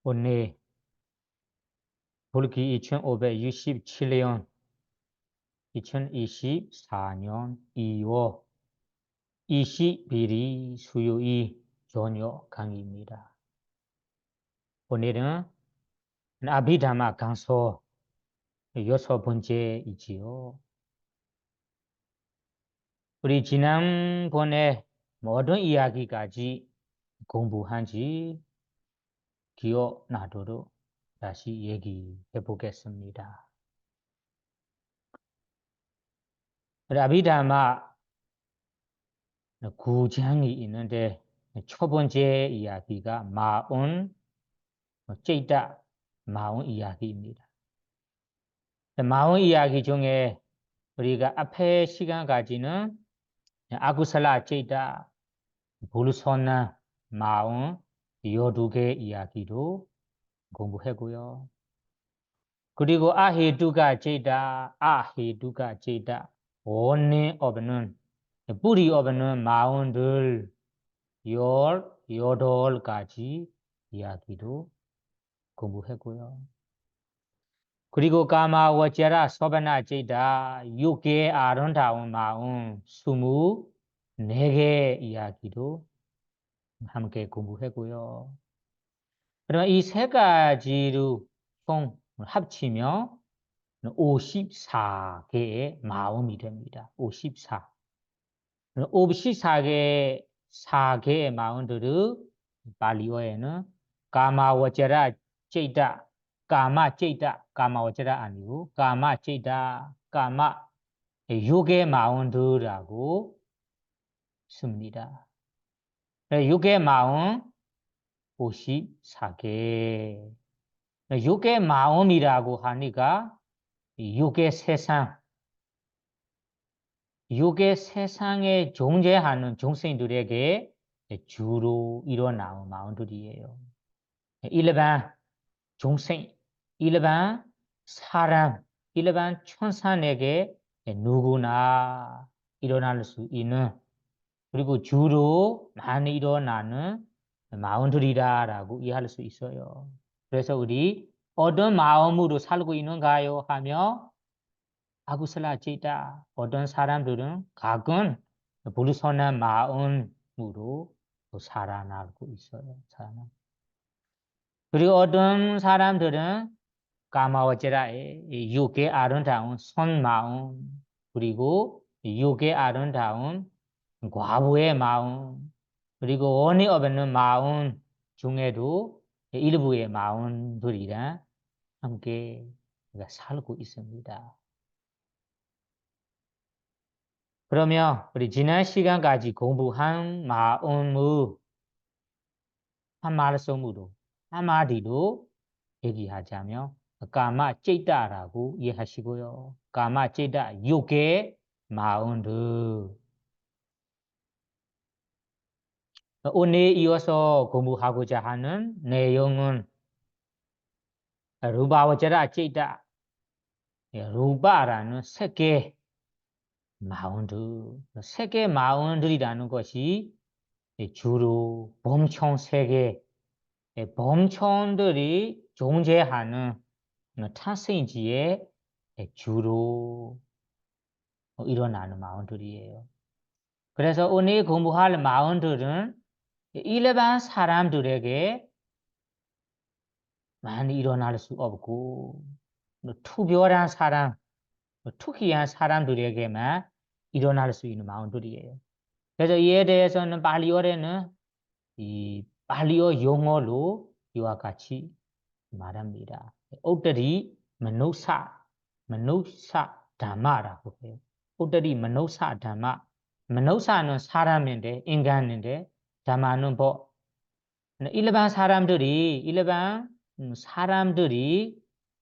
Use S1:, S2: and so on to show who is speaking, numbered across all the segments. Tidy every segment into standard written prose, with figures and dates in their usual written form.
S1: 오늘 볼기 2567년 2024년 2월 22일 수요일 저녁 강의입니다. 오늘은 아비다마 강서 6번째이지요. 우리 지난번에 모든 이야기까지 공부한지 기억나도록 다시 얘기해 보겠습니다. 아비다마 9장이 있는데 첫 번째 이야기가 마온 제이다 마온 이야기입니다. 마온 이야기 중에 우리가 앞에 시간까지는 아구살라 제이다 볼소나 마온 12개 이야기도 공부했고요. 그리고 아헤두가 제이다 아헤두가 제이다 원내 없는 뿌리 없는 마온들 18가지 이야기도 공부했고요. 그리고 까마워제라 소바나 제이다 6개 아름다운 마음 24개 이야기도 함께 공부했고요. 그러면 이 세 가지로 총 합치면 54개의 마음이 됩니다. 54. 54개의 마음들을 발리어에는 까마워제라 제이다 까마 제이다 까마워제라 아니고 까마 제이다 까마 6의 마음들이라고 씁니다. 6의 마음 54개 6의 마음이라고 하니까 6의 세상 6의 세상에 존재하는 중생들에게 주로 일어나는 마음들이에요. 일반 중생, 일반 사람, 일반 천사에게 누구나 일어날 수 있는 그리고 주로 많이 일어나는 마음들이다라고 이해할 수 있어요. 그래서 우리 어떤 마음으로 살고 있는가요? 하며 아구살라 제이다 어떤 사람들은 가끔 불선한 마음으로 살아나고 있어요. 그리고 어떤 사람들은 까마워제라의 6의 아름다운 손마음 그리고 6의 아름다운 과부의 마음 그리고 원이 없는 마음 중에도 일부의 마음들이랑 함께 살고 있습니다. 그러면 우리 지난 시간까지 공부한 마음의 한 말씀으로 한마디로 얘기하자면 까마 제이다라고 이해하시고요. 까마 제이다 6의 마음들. 오늘 이어서 공부하고자 하는 내용은 루바와제라 제이다 루바라는 세계 마음들 세계 마음들이라는 것이 주로 범청 세계 범청들이 존재하는 타생지에 주로 일어나는 마음들이에요. 그래서 오늘 공부할 마음들은 일반 사람들에게 많이 일어날 수 없고 특별한 사람, 특이한 사람들에게만 일어날 수 있는 마음들이에요. 그래서 이에 대해서는 발리어에는 이 발리어 용어로 이와 같이 말합니다. 옥들이 마누사 담마라고 해요. 옥들이 마누사 담마. 마누사는 사람인데 인간인데 담마는 뭐 일반 사람들이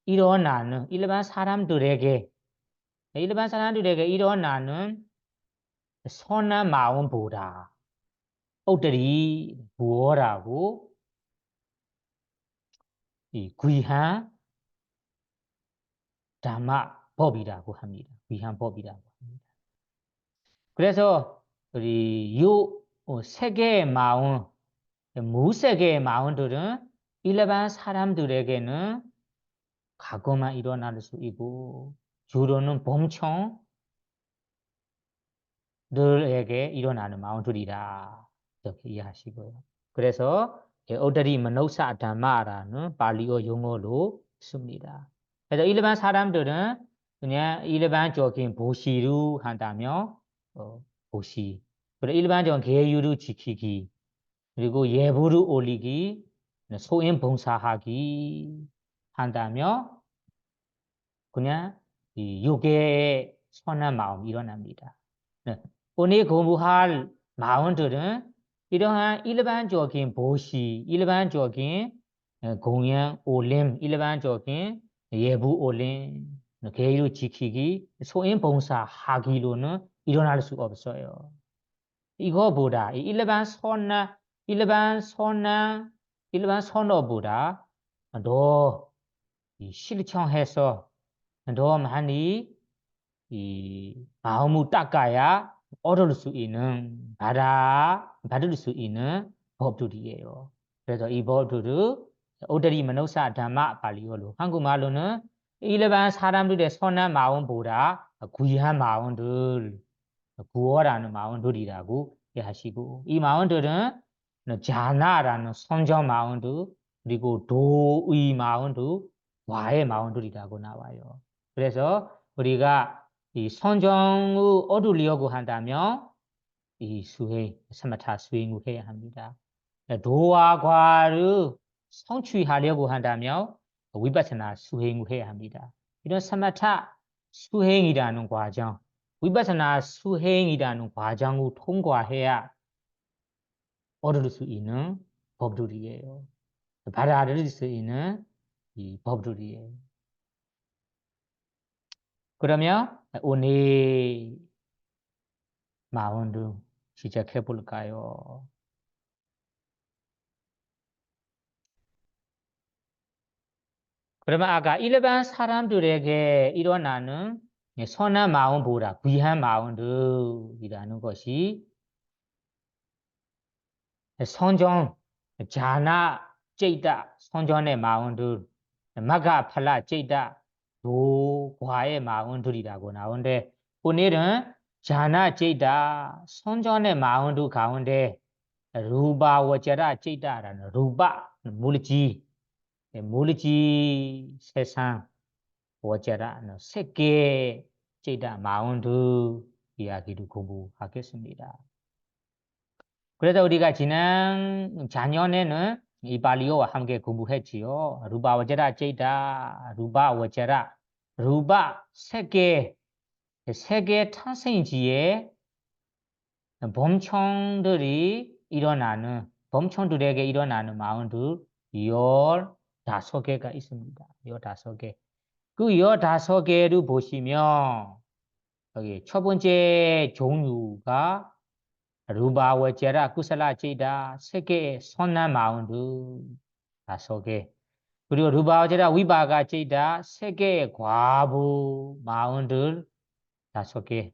S1: 일어나는 일반 사람들에게 일어나는 선한 마음보다 옥들이 무엇라고 이 귀한 담마 법이라고 합니다. 귀한 법이라고 합니다. 그래서 우리 요 세계의 마음, 무세계의 마음들은 일반 사람들에게는 과거만 일어날 수 있고 주로는 범청들에게 일어나는 마운트리다. 이렇게 이해하시고요. 그래서 오다리 마노사 담마라는 발리어 용어로 씁니다. 그래서 일반 사람들은 그냥 일반적인 보시로 한다면 보시. 그리고 일반적인 계율을 지키기. 그리고 예부를 올리기. 소인 봉사하기 한다면 그냥 이 요괴의 선한 마음이 일어납니다. 네. 오늘 공부할 마음들은 이러한 일반적인 보시, 일반적인 공연, 올림, 일반적인 예부 올림, 계율 지키기, 소인 봉사하기로는 일어날 수가 없어요. 이거보다 일반 선어보다 더 실천해서 더 많이 이 마음을 닦아야 얻을 수 있는 받을 수 있는 법들이에요. 그래서 이 법들을 오다리 마노사 담마 발리어로 한국말로는 일반 사람들의 선한 마음보다 귀한 마음들 구어라는 마음들이라고 하시고 이 마음들은 자나라는 선정 마음들 그리고 도의 마음들 와의 마음들이라고 나와요. 그래서 우리가 이 선정을 얻으려고 한다면 이 수행, 사마타 수행을 해야 합니다. 도와 과를 성취하려고 한다면 위파사나 수행을 해야 합니다. 이런 사마타 수행이라는 과정, 위파사나 수행이라는 과정을 통과해야 얻을 수 있는 법들이에요. 받아들일 수 있는 이 법들이에요. 그러면 오늘 마운드 시작해 볼까요? 그러면 아까 일반 사람들에게 일어나는 선한 마음보다 귀한 마음들이라는 것이 선정, 자나, 제이다, 선정의 마음들, 마가, 팔라, 제이다, 도과의 마음들이라고 나오는데 오늘은 자나, 제이다, 선정의 마음들 가운데 루바, 와자라, 제이다라는 루바, 물지 세상 와자라, 세계, 제이다, 마음들 이야기를 공부하겠습니다. 그래서 우리가 지난 작년에는 이 발리어와 함께 공부했지요. 루바 와자라 제이다, 루바 와자라, 루바 세계 탄생지에 범청들에게 일어나는 마음들 15개가 있습니다. 15개. 그 15개를 보시면 여기 첫 번째 종류가 루바 와자라 구살라 제이다 세계의 선한 마음들 5개 그리고 루바 와자라 위바가 제이다 세계의 과부 마음들 5개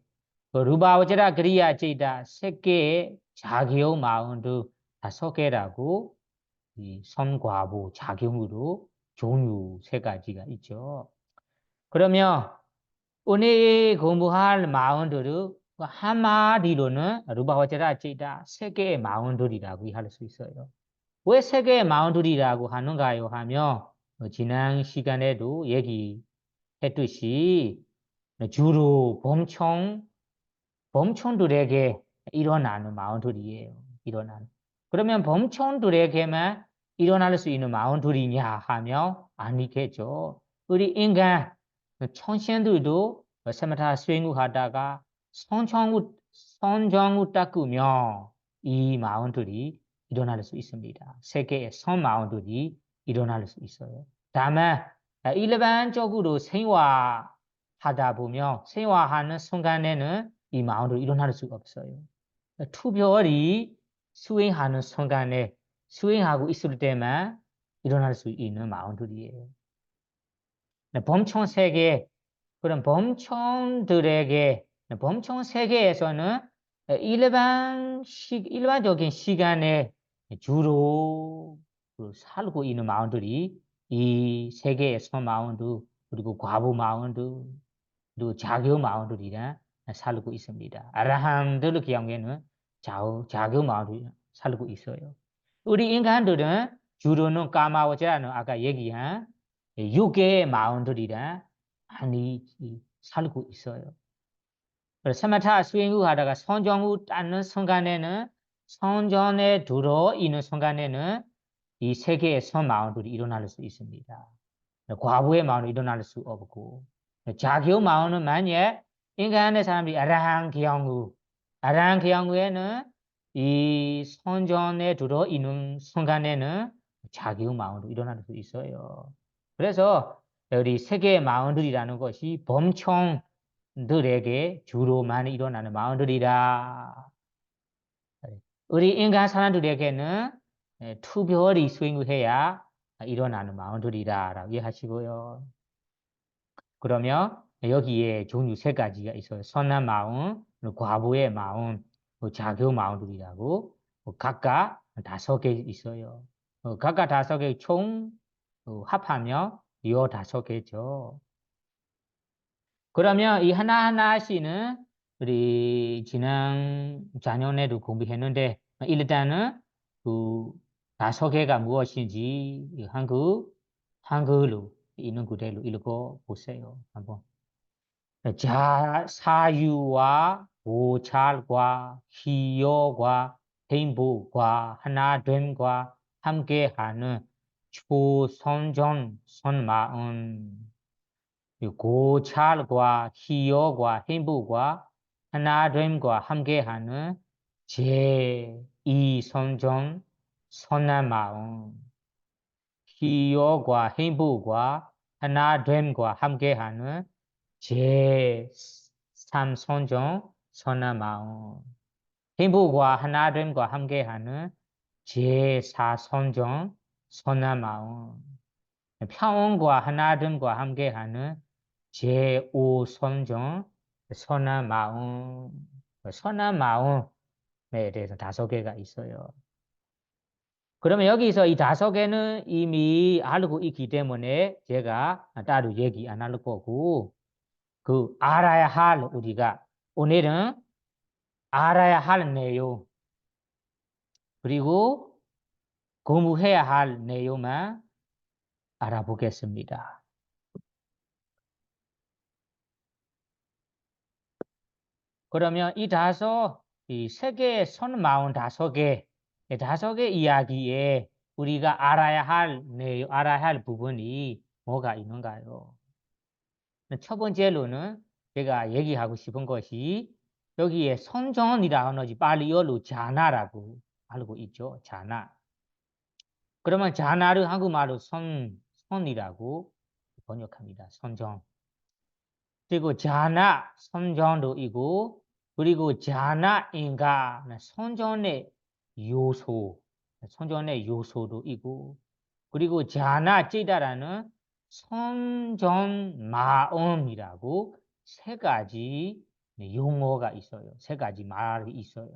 S1: 루바 와자라 그리야 제이다 세계의 자기용 마음들 5개라고 이 선과부 자경으로 종류 3가지가 있죠. 그러면 오늘 공부할 마음들은 한마디로는 루바와자라 제이다 세계의 마운들이라고 할 수 있어요. 왜 세계의 마운들이라고 하는가요? 하면 지난 시간에도 얘기했듯이 주로 범청들에게 일어나는 마운들이에요. 그러면 범청들에게만 일어날 수 있는 마운들이냐 하면 아니겠죠. 우리 인간 천신들도 사마타 수행을 하다가 선정을 닦으면 이 마음들이 일어날 수 있습니다. 세계의 선 마음들이 일어날 수 있어요. 다만 일반적으로 생활하다 보면 생활하는 순간에는 이 마음들이 일어날 수가 없어요. 특별히 수행하는 순간에 수행하고 있을 때만 일어날 수 있는 마음들이에요. 범청 세계 그런 범청 세계에서는 일반적인 시간에 주로 살고 있는 마음들이 이 세계의 선 마음도 그리고 과부 마음도 그리고 자교 마음들이랑 살고 있습니다. 아라함들의 경우에는 자교 마음들이 살고 있어요. 우리 인간들은 주로는 까마오자는 아까 얘기한 육의 마음들이랑 많이 살고 있어요. 서마타 수행을 하다가 선정을 따는 순간에는 선전에 들어 있는 순간에는 이 세계의 선 마음들이 일어날 수 있습니다. 과부의 마음은 일어날 수 없고 자기의 마음은 만약 인간의 사람들이 아라한 경우에는 이 선전에 들어 있는 순간에는 자기의 마음도 일어날 수 있어요. 그래서 우리 세계의 마음들이라는 것이 범청들에게 주로 많이 일어나는 마음들이라. 우리 인간 사람들에게는 특별히 수행을 해야 일어나는 마음들이라라고 이해하시고요. 그러면 여기에 종류 세 가지가 있어요. 선한 마음, 과부의 마음, 자교 마음들이라고 각각 5개 있어요. 각각 5개 총 합하면 요 5개죠. 그러면 이 하나하나씩은 우리 지난 작년에도 공부했는데 일단은 그 5개가 무엇인지 한글로 있는 그대로 읽어 보세요. 한번. 사유와 보찰과 희열과 행복과 하나됨과 함께하는 초선전 선마음. 고찰과 희열과 행복과 하나됨과 함께하는 제2선전 선한 마음. 희열과 행복과 하나됨과 함께하는 제3선전 선한 마음. 행복과 하나됨과 함께하는 제4선전 선한 마음. 평온과 하나됨과 함께하는 제5선전 선한 마음. 선한 마음에 대해서 5개가 있어요. 그러면 여기서 이 5개는 이미 알고 있기 때문에 제가 따로 얘기 안 할 거고 그 알아야 할 우리가 오늘은 알아야 할 내용 그리고 공부해야 할 내용만 알아보겠습니다. 그러면 이 세계의 선 마음 5개, 5개 이야기에 우리가 알아야 할 내용, 알아야 할 부분이 뭐가 있는가요? 첫 번째로는 제가 얘기하고 싶은 것이 여기에 선전이라는 것이 발리어로 자나라고 알고 있죠. 자나. 그러면 자나를 한국말로 선이라고 번역합니다. 선전. 그리고 자나, 선전도 있고 그리고 자나인가, 선전의 요소도 있고 그리고 자나 찌다라는 선전 마음이라고 3가지 용어가 있어요. 3가지 말이 있어요.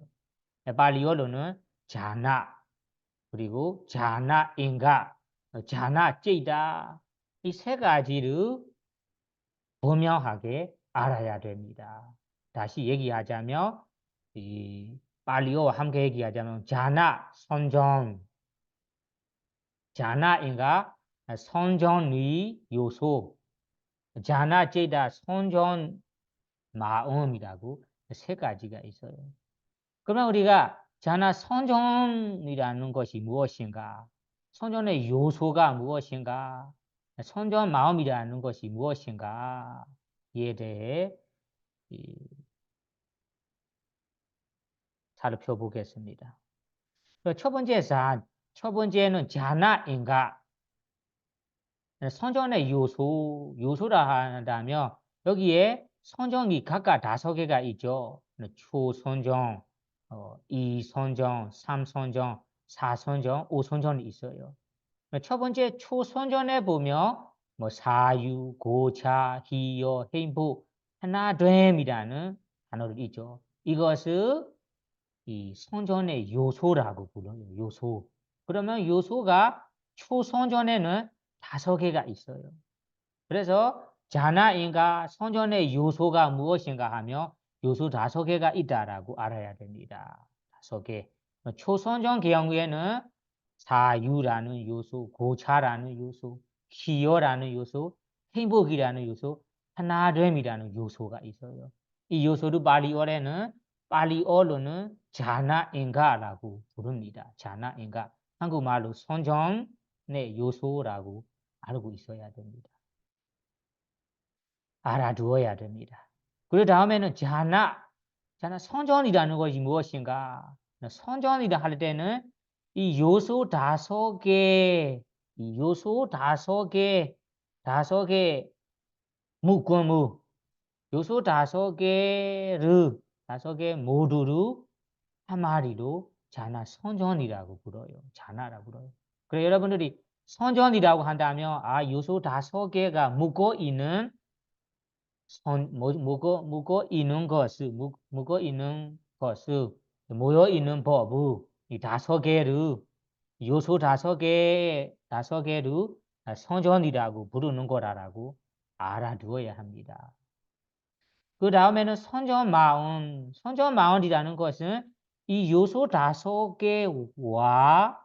S1: 발리어로는 자나, 그리고 자나인가, 자나 찌다 이 3가지를 분명하게 알아야 됩니다. 다시 얘기하자면 이 발리어와 함께 얘기하자면 자나, 선전, 자나인가 선전의 요소, 자나 제다 선전 마음이라고 3가지가 있어요. 그러면 우리가 자나 선전이라는 것이 무엇인가? 선전의 요소가 무엇인가? 선전 마음이라는 것이 무엇인가? 이에 대해 살펴보겠습니다. 첫 번째는 자나인가? 선전의 요소라 한다면 여기에 선전이 각각 5개가 있죠. 초선전, 2선전, 3선전, 4선전, 5선전이 있어요. 첫 번째 초선전에 보면 사유, 고차, 희열, 행복, 하나됨이라는 단어를 있죠. 이것을 이 선전의 요소라고 불러요. 요소. 그러면 요소가 초선전에는 5개가 있어요. 그래서 자나인가 선전의 요소가 무엇인가 하며 요소 5개가 있다라고 알아야 됩니다. 5개. 초선전 경우에는 사유라는 요소, 고차라는 요소, 기여라는 요소, 행복이라는 요소, 하나됨이라는 요소가 있어요. 이 요소를 팔리어로는 자나인가라고 부릅니다. 자나인가. 한국말로 선전의 요소라고 알고 있어야 됩니다. 알아두어야 됩니다. 그 다음에는 자나 선전이라는 것이 무엇인가? 선전이라 할 때는 이 요소 5개, 이 요소 5개 무권무, 요소 5개 모두를 한 마리로 자나 선전이라고 불러요. 자나라고 불러요. 그래 여러분들이 선전이라고 한다면 요소 5개가 묻고 있는 묵어 있는 것을 모여 있는 법을 이 5개를 요소 5개를 선전이라고 부르는 거라고 알아두어야 합니다. 그 다음에는 선전마음이라는 것은 이 요소 5개와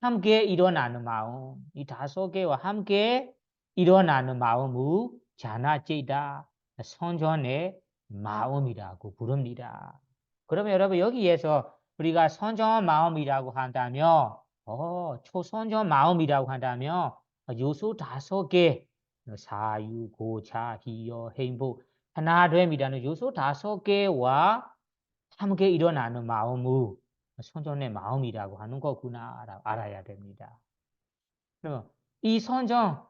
S1: 함께 일어나는 마음, 이 5개와 함께 일어나는 마음을 자나제다 선전의 마음이라고 부릅니다. 그러면 여러분 여기에서 우리가 선전 마음이라고 한다면 초선전 마음이라고 한다면 요소 5개 사유, 고차, 희여, 행복, 하나됨이라는 요소 5개와 함께 일어나는 마음을 선전의 마음이라고 하는 거구나 알아야 됩니다. 그럼 이 선전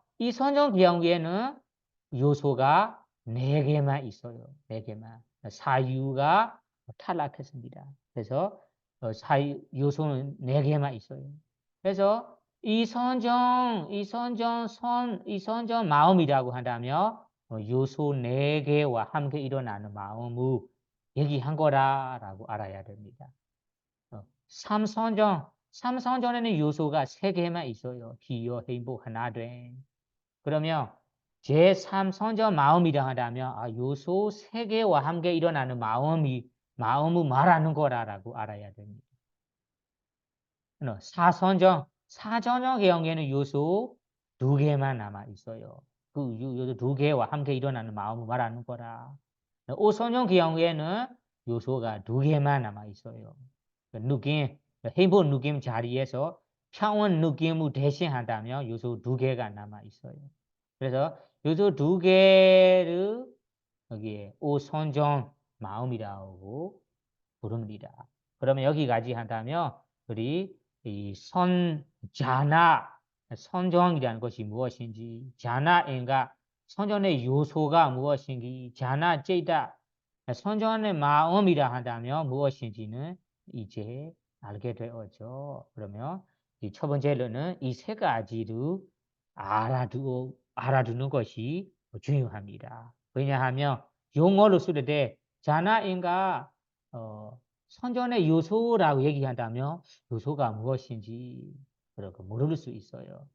S1: 경우에는 요소가 4개만 있어요. 4개만. 사유가 탈락했습니다. 그래서 요소는 4개만 있어요. 그래서 이 선전 마음이라고 한다면 요소 4개와 함께 일어나는 마음을 얘기한 거라고 알아야 됩니다. 삼선전에는 요소가 3개만 있어요. 기여, 행복, 하나됨. 그러면 제3선전 마음이라 한다면 요소 3개와 함께 일어나는 마음을 말하는 거라고 알아야 됩니다. 사선전 경우에는 요소 2개만 남아 있어요. 그 요소 2개와 함께 일어나는 마음을 말하는 거라. 오선전 경우에는 요소가 2개만 남아 있어요. 느낌, 행복 느낌 자리에서 평온 느낌을 대신한다면 요소 2개가 남아 있어요. 그래서 요소 2개를 여기에 오선정 마음이라고 부릅니다. 그러면 여기까지 한다면 우리 이 자나 선정이라는 것이 무엇인지, 자나인가 선정의 요소가 무엇인지, 자나 제다 선정의 마음이라 한다면 무엇인지는 이제 알게 되었죠. 그러면 이 첫 번째로는 이 3가지를 알아두는 것이 중요합니다. 왜냐하면 용어로 쓸 때 자나인가 선전의 요소라고 얘기한다면 요소가 무엇인지 그렇게 모를 수 있어요.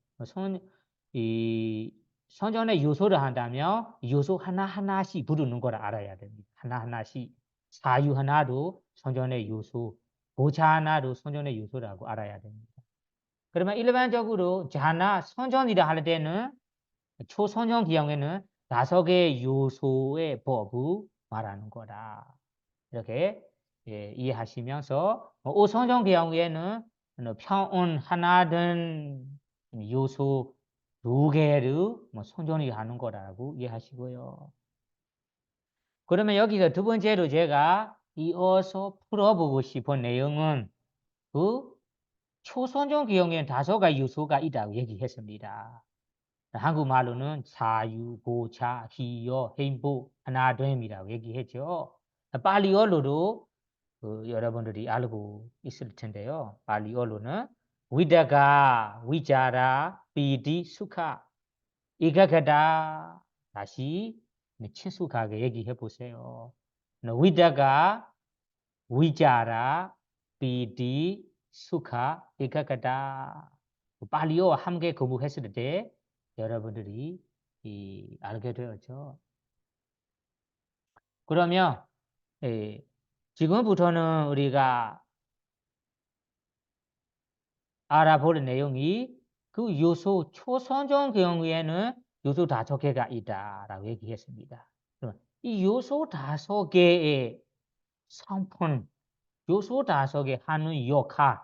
S1: 선전의 요소를 한다면 요소 하나하나씩 부르는 걸 알아야 됩니다. 하나하나씩 사유 하나도 선전의 요소, 고차 하나도 선전의 요소라고 알아야 됩니다. 그러면 일반적으로 선전이라 할 때는 초선전 경우에는 5개의 요소의 법을 말하는 거다. 이렇게 이해하시면서 오선전 경우에는 평온 하나된 요소 2개를 선전이 하는 거라고 이해하시고요. 그러면 여기서 두 번째로 제가 이어서 풀어보고 싶은 내용은 그 초선전 경우에는 5가지 요소가 있다고 얘기했습니다. 한국말로는 사유, 고차, 희여, 행복, 하나됨이라고 얘기했죠. 팔리어로도 여러분들이 알고 있을 텐데요. 팔리어로는 위다가, 위자라, 피디, 수카, 이가가다. 다시 친숙하게 얘기해 보세요. 위다가, 위자라, 피디, 수카, 이가가다. 발리어와 함께 거부했을 때 여러분들이 알게 되었죠. 그러면 지금부터는 우리가 알아볼 내용이 그 요소 초선종 경우에는 요소 5개가 있다라고 얘기했습니다. 이 요소 5개의 성분, 요소 5개 하는 역할,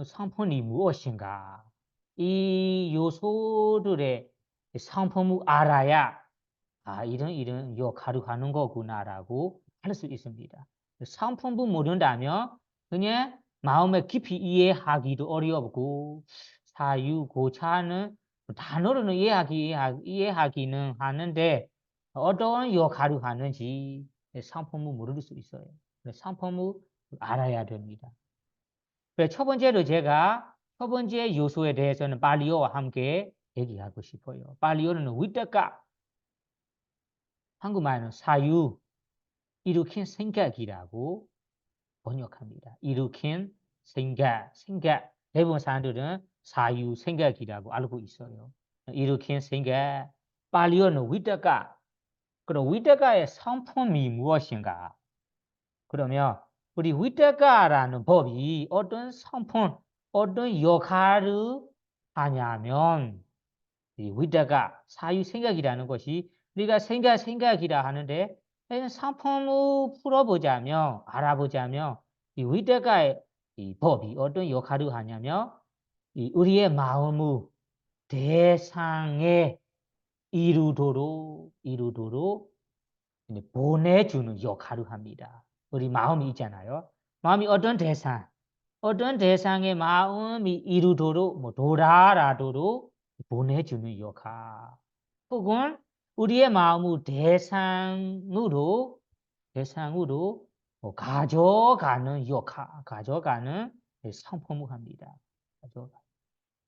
S1: 성분이 무엇인가? 이 요소들의 성품을 알아야 이런 역할을 하는 거구나라고 할 수 있습니다. 성품을 모른다면 그냥 마음에 깊이 이해하기도 어렵고 사유고차는 단어로는 이해하기는 하는데 어떤 역할을 하는지 성품을 모를 수 있어요. 성품을 알아야 됩니다. 첫 번째로 제가 첫 번째 요소에 대해서는 발리어와 함께 얘기하고 싶어요. 발리어는 위트가, 한국말은 사유, 일으킨 생각이라고 번역합니다. 일으킨 생각. 대부분 사람들은 사유 생각이라고 알고 있어요. 일으킨 생각. 발리어는 위트가. 그럼 위트가의 성품이 무엇인가? 그러면 우리 위트가라는 법이 어떤 성품, 어떤 역할을 하냐면 이 위트가 사유 생각이라는 것이 우리가 생각이라 하는데 성품을 풀어보자면 알아보자면 이 위트가의 이 법이 어떤 역할을 하냐면 우리의 마음을 대상에 이루도록 보내주는 역할을 합니다. 우리 마음이 있잖아요. 마음이 어떤 대상의 마음이 이루도록 돌아라도록 보내주는 역할. 혹은 우리의 마음을 대상으로 가져가는 역할, 가져가는 성품을 합니다.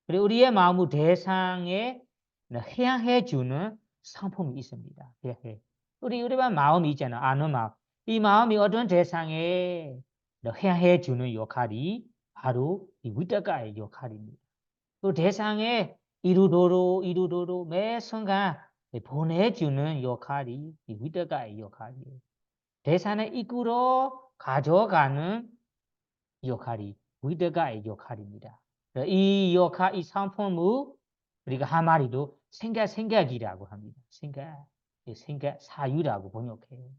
S1: 그리고 우리의 마음을 대상에 향해주는 성품이 있습니다. 우리 마음이 있잖아. 아는 마음. 이 마음이 어떤 대상에 향해주는 역할이 바로 이 위트가의 역할입니다. 그 대상에 이루도록 매 순간 보내주는 역할이 이 위트가의 역할이에요. 대상에 이끌어 가져가는 역할이 위트가의 역할입니다. 이 역할, 이 성품을 우리가 한마디로 생각이라고 합니다. 생각, 사유라고 번역해요.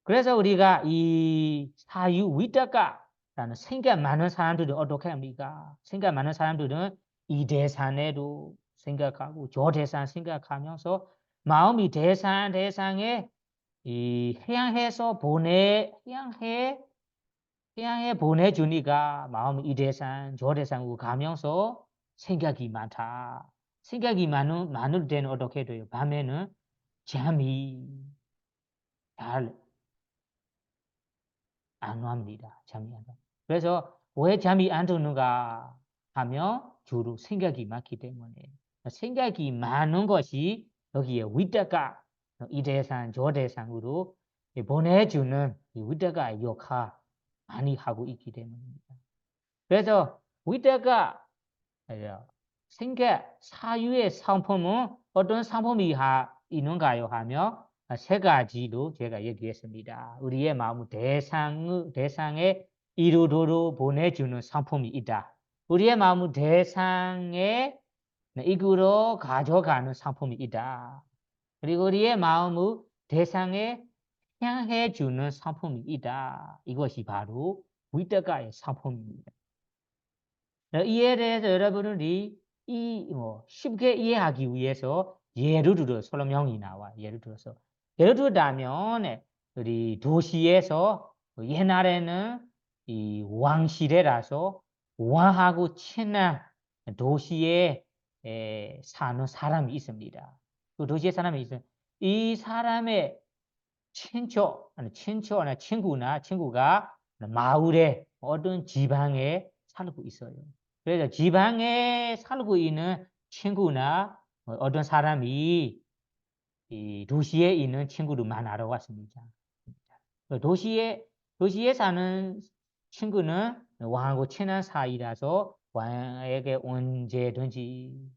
S1: 그래서 우리가 이 사유, 위트가라는 생각 많은 사람들은 어떻게 합니까? 생각 많은 사람들은 이 대상에도 생각하고 저 대상 생각하면서 마음이 대상에 향해서 향해 보내주니까 마음이 이 대상 저 대상으로 가면서 생각이 많다. 생각이 많을 때는 어떻게 돼요? 밤에는 잠이 잘 안 옵니다. 잠이 안 와. 그래서 왜 잠이 안 드는가 하면 주로 생각이 많기 때문에 생각이 많은 것이 여기에 위트가 이 대상 저 대상으로 보내주는 이 위트가의 역할 많이 하고 있기 때문입니다. 그래서 위트가 생각 사유의 상품은 어떤 상품이 있는가요 하면 세 가지로 제가 얘기했습니다. 우리의 마음 대상에 이루도록 보내주는 상품이 있다. 우리의 마음 대상에 이끌어 가져가는 상품이 있다. 그리고 우리의 마음을 대상에 향해 주는 상품이 있다. 이것이 바로 위트가의 상품입니다. 이에 대해서 여러분들이 쉽게 이해하기 위해서 예를 들어 설명이 나와. 예를 들다면 우리 도시에서 옛날에는 이 왕시대라서 왕하고 친한 도시에 사는 사람이 있습니다. 그 도시에 사람이 있어요. 이 사람의 친구가 마을에 어떤 지방에 살고 있어요. 그래서 지방에 살고 있는 친구나 어떤 사람이 이 도시에 있는 친구를 만나러 왔습니다. 도시에 사는 친구는 왕하고 친한 사이라서 왕에게 언제든지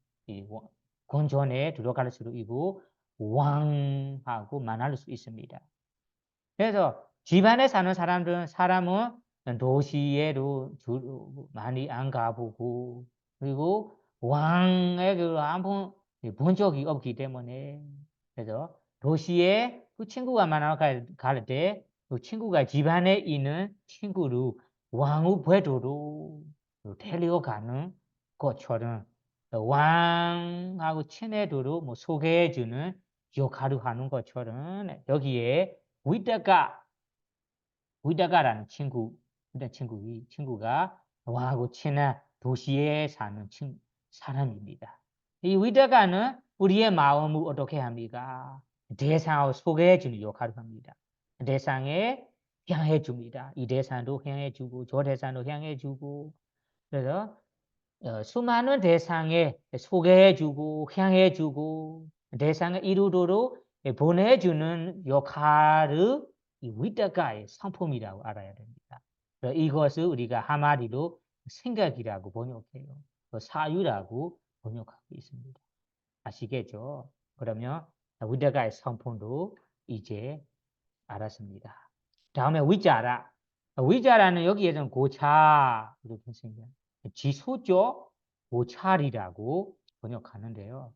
S1: 권전에 들어갈 수도 있고 왕하고 만날 수 있습니다. 그래서 집안에 사는 사람은 도시에도 많이 안 가보고 그리고 왕에게 한번 본 적이 없기 때문에 그래서 도시에 그 친구가 만나러 갈 때 그 친구가 집안에 있는 친구를 왕의 궤도로 데려가는 것처럼 왕하고 친해도록 뭐 소개해주는 역할을 하는 것처럼 여기에 위다가라는 친구가 왕하고 친한 도시에 사는 사람입니다. 이 위다가는 우리의 마음을 어떻게 합니까? 대상을 소개해주는 역할을 합니다. 대상에 향해 줍니다. 이 대상도 향해 주고 저 대상도 향해 주고 그래서 수많은 대상에 소개해 주고 향해 주고 대상을 이루도록 보내주는 역할을 이 위다가의 상품이라고 알아야 됩니다. 이것을 우리가 한마디로 생각이라고 번역해요. 사유라고 번역하고 있습니다. 아시겠죠? 그러면 위다가의 상품도 이제 알았습니다. 다음에 위자라. 위자라는 여기에서는 고차 이렇게 생겨요. 지소적 고찰이라고 번역하는데요.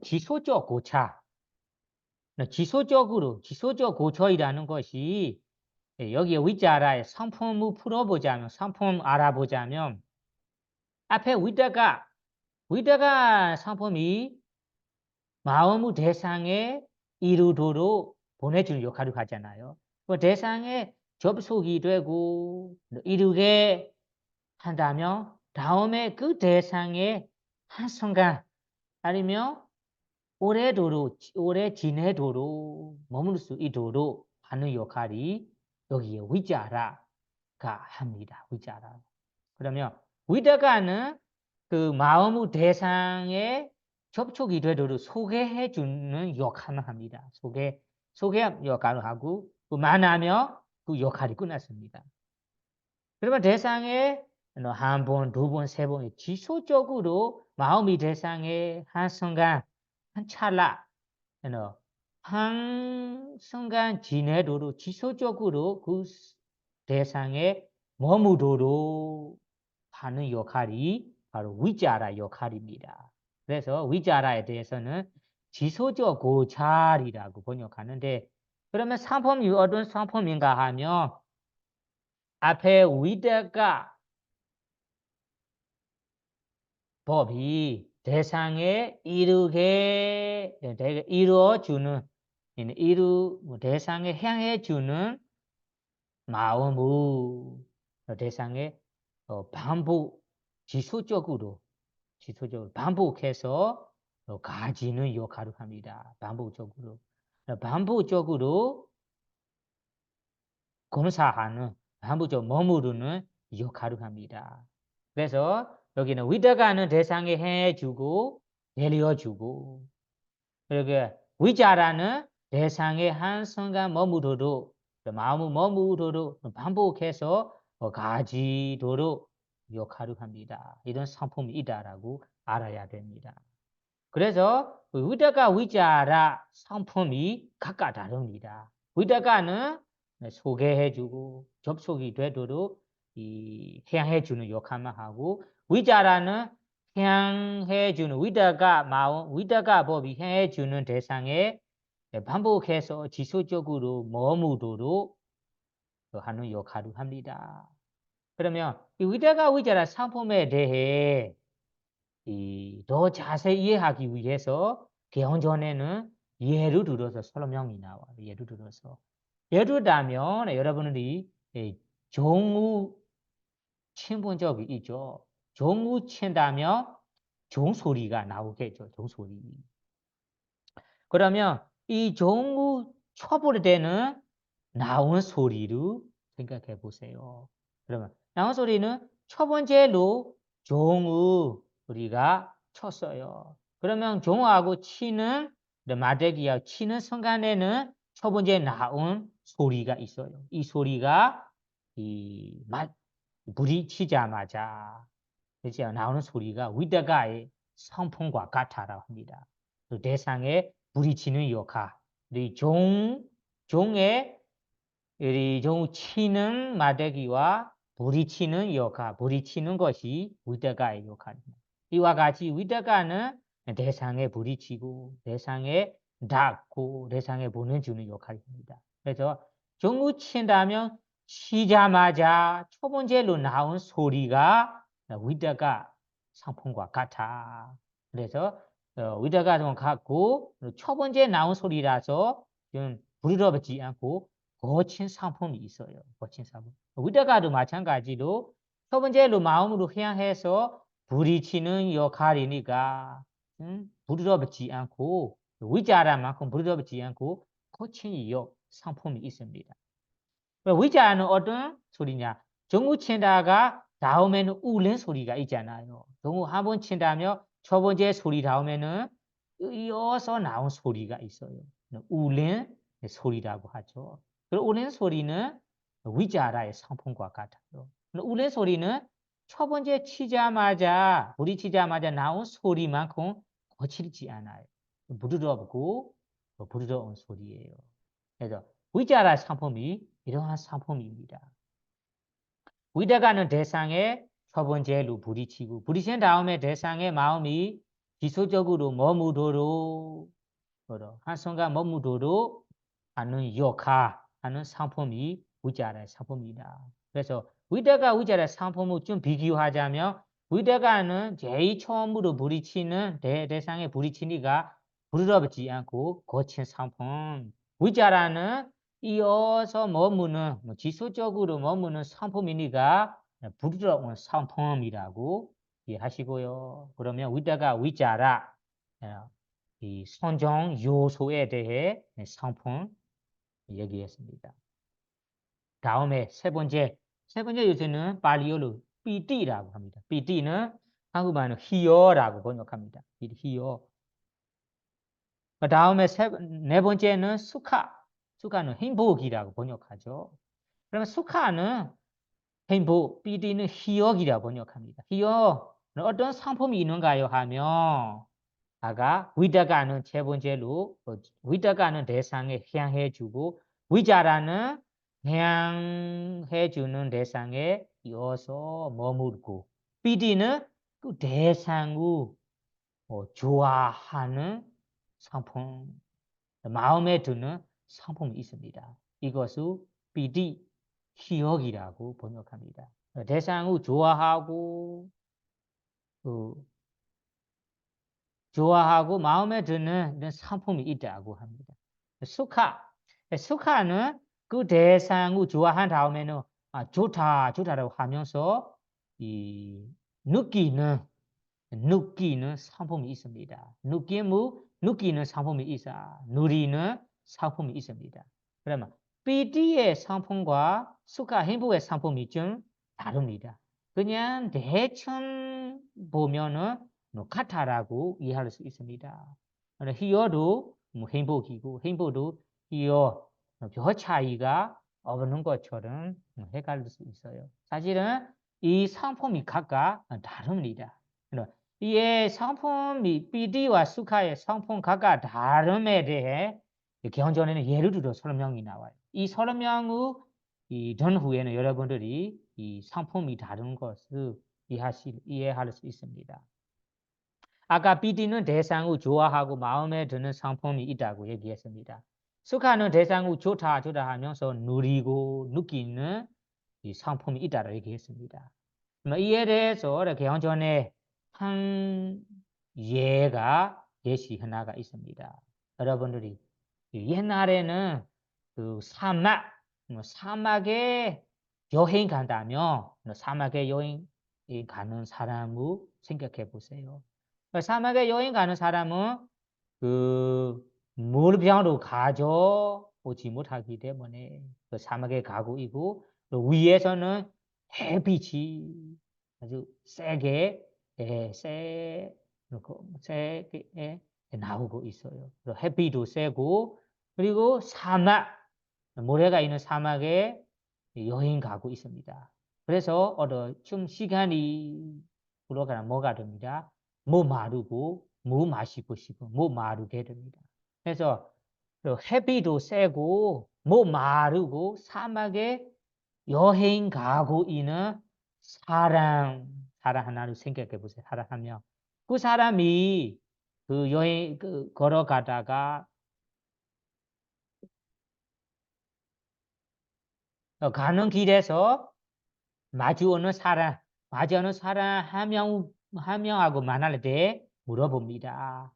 S1: 지소적 고찰. 지소적 고찰이라는 것이 여기에 위자라의 상품을 풀어보자면, 상품 알아보자면 앞에 위다가 상품이 마음의 대상에 이루도록 보내주는 역할을 하잖아요. 그 대상에 접속이 되고 이루게 한다면 다음에 그 대상에 한순간 아니면 오래 지내도록 머물 수 있도록 하는 역할이 여기에 위자라가 합니다. 위자라. 그러면 위다가는 그 마음의 대상에 접촉이 되도록 소개해 주는 역할을 합니다. 소개 역할을 하고 만나면 그 역할이 끝났습니다. 그러면 대상에 한 번, 두 번, 세 번 지속적으로 마음이 대상에 한순간, 한 찰나, 한 순간 지내도록 지속적으로 그 대상에 머무도록 하는 역할이 바로 위자라 역할입니다. 그래서 위자라에 대해서는 지소적 고찰이라고 번역하는데 그러면 상품이 어떤 상품인가 하면 앞에 위다가 법이 대상에 이루어주는 대상에 향해주는 마음을 대상에 지속적으로 반복해서 가지는 역할을 합니다. 반복적으로 검사하는 반복적으로 머무르는 역할을 합니다. 그래서 여기는 위다가는 대상에 해주고 내려주고 그리고 위자라는 대상에 한순간 머무르도록 마음을 머무르도록 반복해서 가지도록 역할을 합니다. 이런 상품이 있다라고 알아야 됩니다. 그래서 위다가 위자라 상품이 각각 다릅니다. 위다가는 소개해주고 접속이 되도록 향해주는 역할만 하고 위자라는 향해주는 위다가 법이 향해주는 대상에 반복해서 지속적으로 머무도록 하는 역할을 합니다. 그러면 이 위다가 위자라 상품에 대해 더 자세히 이해하기 위해서 개헌전에는 예를 들어서 설명이 나와요. 예를 들어서. 예를 들자면 여러분들이 종우 친본 적이 있죠. 종우 친다면 종소리가 나오겠죠. 종소리. 그러면 이 종우 쳐볼 때는 나온 소리를 생각해 보세요. 그러면 나온 소리는 첫 번째로 종우 우리가 쳤어요. 그러면 종우하고 치는 마대기하고 치는 순간에는 첫 번째 나온 소리가 있어요. 이 소리가 부딪히자마자 그렇죠? 나오는 소리가 위다가의 성품과 같다라고 합니다. 그 대상에 부딪히는 역할, 이 종의 종 치는 마대기와 부딪히는 역할, 부딪히는 것이 위다가의 역할입니다. 이와 같이 위다가는 대상에 부딪히고 대상에 닿고 대상에 보내주는 역할입니다. 그래서 종을 친다면 치자마자 첫 번째로 나온 소리가 위다가 상품과 같아. 그래서 위다가 좀 같고 첫 번째 나온 소리라서 좀 부드럽지 않고 거친 상품이 있어요. 거친 상품. 위다가도 마찬가지로 첫 번째로 마음으로 향해서 부딪히는 역할이니까 부드럽지 않고 위자라만큼 부드럽지 않고 거친 상품이 있습니다. 위자는 어떤 소리냐? 종우 친다가 다음에는 울는 소리가 있잖아요. 종우 한 번 친다면 첫 번째 소리 다음에는 이어서 나온 소리가 있어요. 울는 소리라고 하죠. 그리고 울는 소리는 위자라의 상품과 같아요. 울는 소리는 첫 번째 치자마자 부딪히자마자 나온 소리만큼 거칠지 않아요. 부드럽고 부드러운 소리예요. 그래서 위자라 상품이 이러한 상품입니다. 위다가는 대상에 첫 번째로 부딪히고 부딪힌 다음에 대상의 마음이 지속적으로 머무도록 한순간 머무도록 하는 역할하는 상품이 위자라의 상품이다. 그래서 위자라의 상품을 좀 비교하자면 위다가는 제일 처음으로 부딪히는 대상에 부딪히니까 부드럽지 않고 거친 상품. 위자라는 이어서 머무는 지속적으로 머무는 상품이니까 부드러운 상품이라고 이해하시고요. 그러면 위자라 이 선정 요소에 대해 상품 얘기했습니다. 다음에 세 번째 요소는 팔리어로 피티라고 합니다. 피티는 한국말로 희열라고 번역합니다. 희열. 그 다음에 네 번째는 수카는 행복이라고 번역하죠. 그러면 수카는 행복, 피티는 희열이라고 번역합니다. 희열은 어떤 상품이 있는가요 하면 아까 위다가는 세 번째로 위다가는 대상에 향해주고 위자라는 향해주는 대상에 이어서 머물고 피디는 그 대상을 좋아하는 상품, 마음에 드는 상품이 있습니다. 이것을 피디 기억이라고 번역합니다. 대상을 좋아하고 좋아하고 마음에 드는 상품이 있다고 합니다. 수카는 그 대상을 좋아한 다음에는 좋다라고 하면서 이 느끼는 상품이 있습니다. 느끼는 상품이 있어. 누리는 상품이 있습니다. 그러면 PD의 상품과 수카 행복의 상품이 좀 다릅니다. 그냥 대충 보면은 같다라고 이해할 수 있습니다. 희열도 행복이고 행복도 희열 별 차이가 없는 것처럼 헷갈릴 수 있어요. 사실은 이 상품이 각각 다릅니다. 이에 상품이 PD와 수카의 상품 각각 다름에 대해 경전에는 예를 들어 설명이 나와요. 이 설명을 전 후에는 여러분들이 이 상품이 다른 것을 이해할 수 있습니다. 아까 PD는 대상을 좋아하고 마음에 드는 상품이 있다고 얘기했습니다. 수카는 대상을 좋다 하면서 누리고 느끼는 이 상품이 있다고 얘기했습니다. 이에 대해서 경전에 한 예시 하나가 있습니다. 여러분들이 옛날에는 그 사막에 여행 간다면 사막에 여행 가는 사람을 생각해 보세요. 사막에 여행 가는 사람은 그 물병으로 가져오지 못하기 때문에 그 사막에 가고 있고 위에서는 햇빛이 아주 세게 세게 나오고 있어요. 햇빛도 세고 그리고 사막, 모래가 있는 사막에 여행 가고 있습니다. 그래서 좀 시간이 흘러가면 뭐가 됩니다. 뭐 마르고 뭐 마시고 싶고 뭐 마르게 됩니다. 그래서 해비도 세고 뭐 마르고 사막에 여행 가고 있는 사람 하나를 생각해 보세요. 사람 한 명. 그 사람이 그 여행 걸어가다가 가는 길에서 마주오는 사람 한 명하고 만날 때 물어봅니다.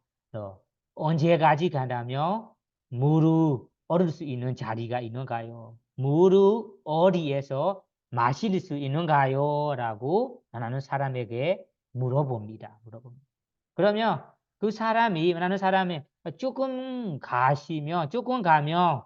S1: 언제까지 간다며 물을 얻을 수 있는 자리가 있는가요? 물을 어디에서 마실 수 있는가요? 라고 만나는 사람에게 물어봅니다. 그러면 그 사람이 만나는 사람이 조금 가면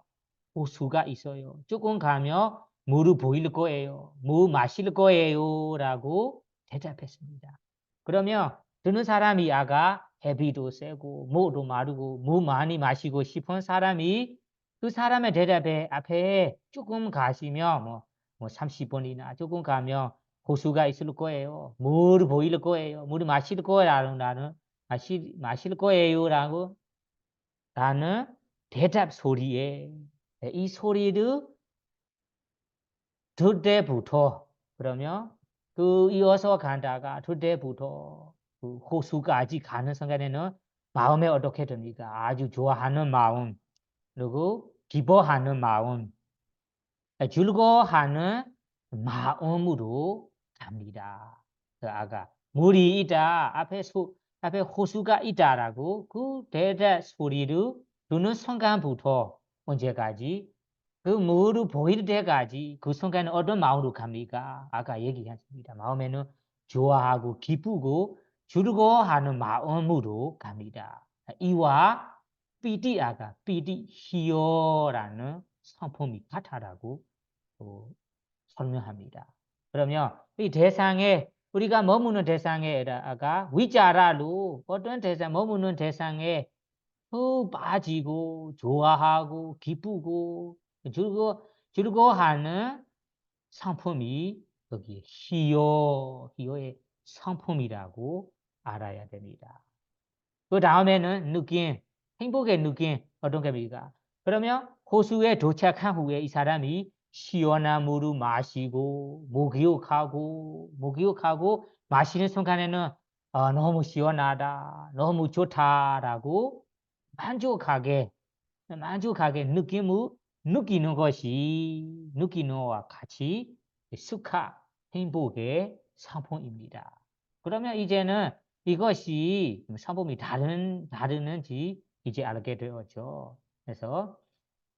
S1: 호수가 있어요. 조금 가면 물을 보일 거예요. 물 마실 거예요. 라고 대답했습니다. 그러면 듣는 사람이 아까 해비도 세고 목도 마르고 물 많이 마시고 싶은 사람이 그 사람의 대답에 앞에 조금 가시면 뭐 30분이나 조금 가면 호수가 있을 거예요. 물 보일 거예요. 물 마실 거라는 마실 거예요라고 라는 대답 소리에 이 소리를 들을 때부터 그러면 그 이어서 간다가 들을 때부터 그 호수까지 가는 순간에는 마음에 어떻게 됩니까? 아주 좋아하는 마음 그리고 기뻐하는 마음 즐거워하는 마음으로 갑니다. 그 아까 물이 있다 앞에 호수가 있다라고 그 대답 소리를 듣는 순간부터 언제까지 그 물을 보일 때까지 그 순간에 어떤 마음으로 갑니까? 아까 얘기했습니다. 마음에는 좋아하고 기쁘고 즐거워하는 마음으로 갑니다. 이와 피디 희열라는 상품이 같다라고 설명합니다. 그러면 이 대상에 우리가 머무는 대상에다가 위자라로 어떤 대상 머무는 대상에 빠지고 좋아하고 기쁘고 즐거워하는 상품이 여기 희요의 상품이라고 알아야 됩니다. 그 다음에는 행복의 느낌 어떤 겁니까? 그러면 호수에 도착한 후에 이 사람이 시원한 물을 마시고 목욕하고 마시는 순간에는 너무 시원하다, 너무 좋다라고 만족하게 느낌을 느끼는 것과 같이 행복의 상품입니다. 그러면 이제는 이것이 상품이 다르는지 이제 알게 되었죠. 그래서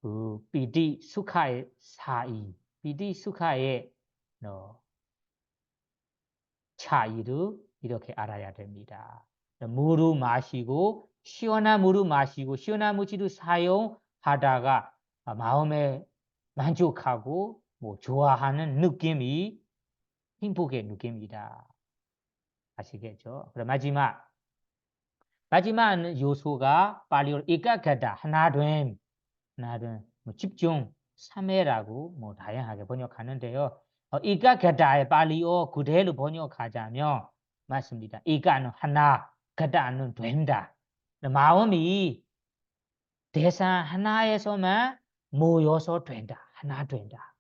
S1: 그 비디 수카의 사이, 비디 수카의 차이를 이렇게 알아야 됩니다. 물을 마시고 시원한 물을 마시고 시원한 물질을 사용하다가 마음에 만족하고 좋아하는 느낌이 행복의 느낌이다. 아시겠죠? 그럼 마지막 요소가 빨리로 이까가다 하나된 집중 3회라고 다양하게 번역하는데요. 이까가다의 빨리어 그대로 번역하자면 맞습니다. 이까는 하나, 가다는 된다. 마음이 대상 하나에서만 모여서 된다. 하나 된다.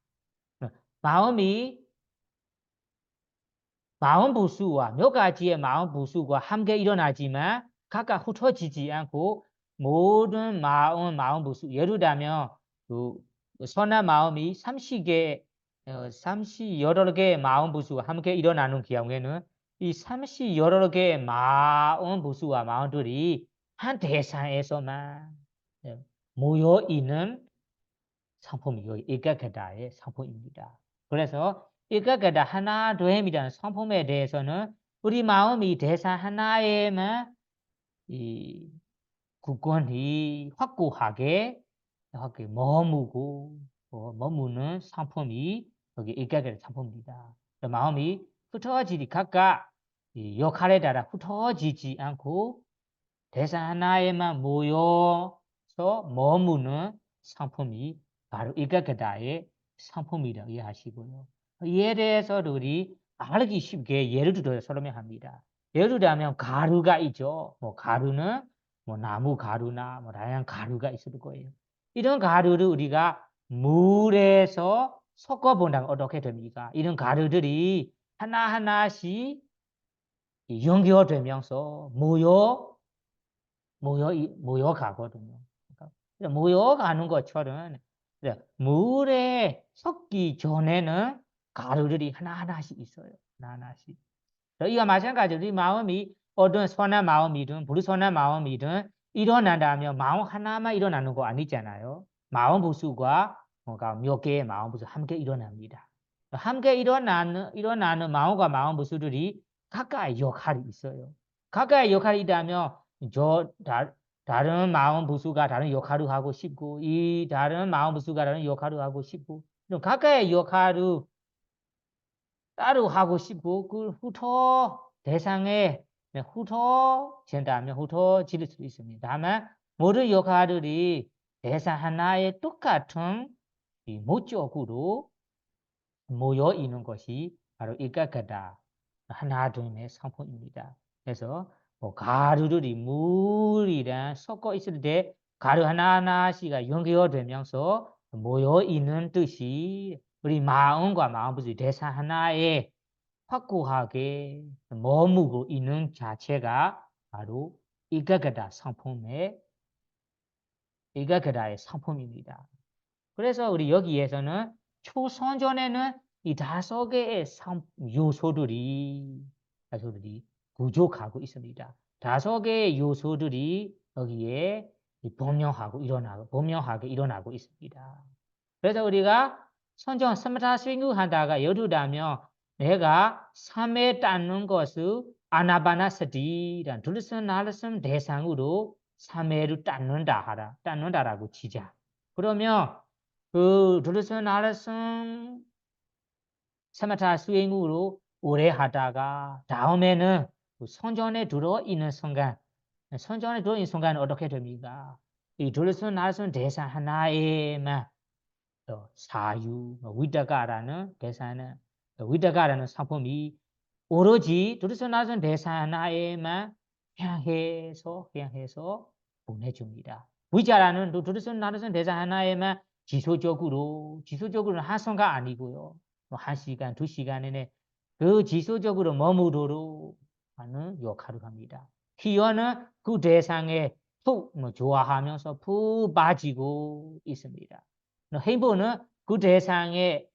S1: 마음 부수와 몇 가지의 마음 부수가 함께 일어나지만 각각 흩어지지 않고 모든 마음 부수 예를 들면 그 선한 마음이 38개의 마음 부수가 함께 일어나는 경우에는 이 38개의 마음 부수와 마음들이 한 대상에서만 모여 있는 상품이 여기 일가게다의 상품입니다. 그래서 일가게다 하나됨이라는 상품에 대해서는 우리 마음이 대상 하나에만 이 굳건히 확고하게 머무는 상품이 여기 일가게다 상품입니다. 마음이 흩어지지 각각 역할에 따라 흩어지지 않고 대상 하나에만 모여서 머무는 상품이 바로 이가게다의 상품이라고 이해하시고요. 이에 대해서도 우리 알기 쉽게 예를 들어 설명합니다. 예를 들자면 가루가 있죠. 뭐 가루는 뭐 나무 가루나 뭐 다양한 가루가 있을 거예요. 이런 가루를 우리가 물에서 섞어 본다면 어떻게 됩니까? 이런 가루들이 하나하나씩 연결되면서 모여가거든요. 그러니까 모여가는 것처럼 물에 섞기 전에는 가루들이 하나하나씩 있어요. 하나하나씩. 이와 마찬가지로 우리 마음이 어떤 선한 마음이든 불선한 마음이든 일어난다면 마음 하나만 일어나는 거 아니잖아요. 마음 부수가 뭔가 몇 개의 마음 부수 함께 일어납니다. 함께 일어나는 마음과 마음 부수들이 각각의 역할이 있어요. 각각의 역할이 있다면 다른 마음 부수가 다른 역할을 하고 싶고 이 다른 마음 부수가 다른 역할을 하고 싶고 각각의 역할을 따로 하고 싶고 그 대상에 훑어진다면 훑어질 수 있습니다. 다만 모든 역할들이 대상 하나에 똑같은 이 목적으로 모여 있는 것이 바로 이가가다 하나됨의 상품입니다. 그래서 뭐 가루들이 물이랑 섞어 있을 때 가루 하나하나씩 연결되면서 모여 있는 뜻이 우리 마음과 마음부터 대상 하나에 확고하게 머무고 있는 자체가 바로 이가가다의 상품입니다. 그래서 우리 여기에서는 초선전에는 이 5개의 요소들이 부족하고 있습니다. 5개의 요소들이 여기에 분명하게 일어나고 있습니다. 그래서 우리가 선전 스마타 스윙을 하다가 예를 들면 내가 3에 닿는 것을 아나바나스티란 둘러스나르슨 대상으로 3회를 닿는다라고 치자. 그러면 그 둘러스나르슨 스마타 스윙으로 오래 하다가 다음에는 선전에 들어있는 순간은 어떻게 됩니까? 이 둘러스나르슨 대상 하나에만 사유, 위다가라는 대사는 위다가라는 상품이 오로지 두루스나선 대사 하나에만 향해서 보내줍니다. 위자라는 두루스나선 대사 하나에만 지속적으로는 한 순간 아니고요. 1시간, 2시간 내내 그 지속적으로 머무도록 하는 역할을 합니다. 희어는 그 대상에 푹 좋아하면서 푹 빠지고 있습니다. 행복은 그 대상의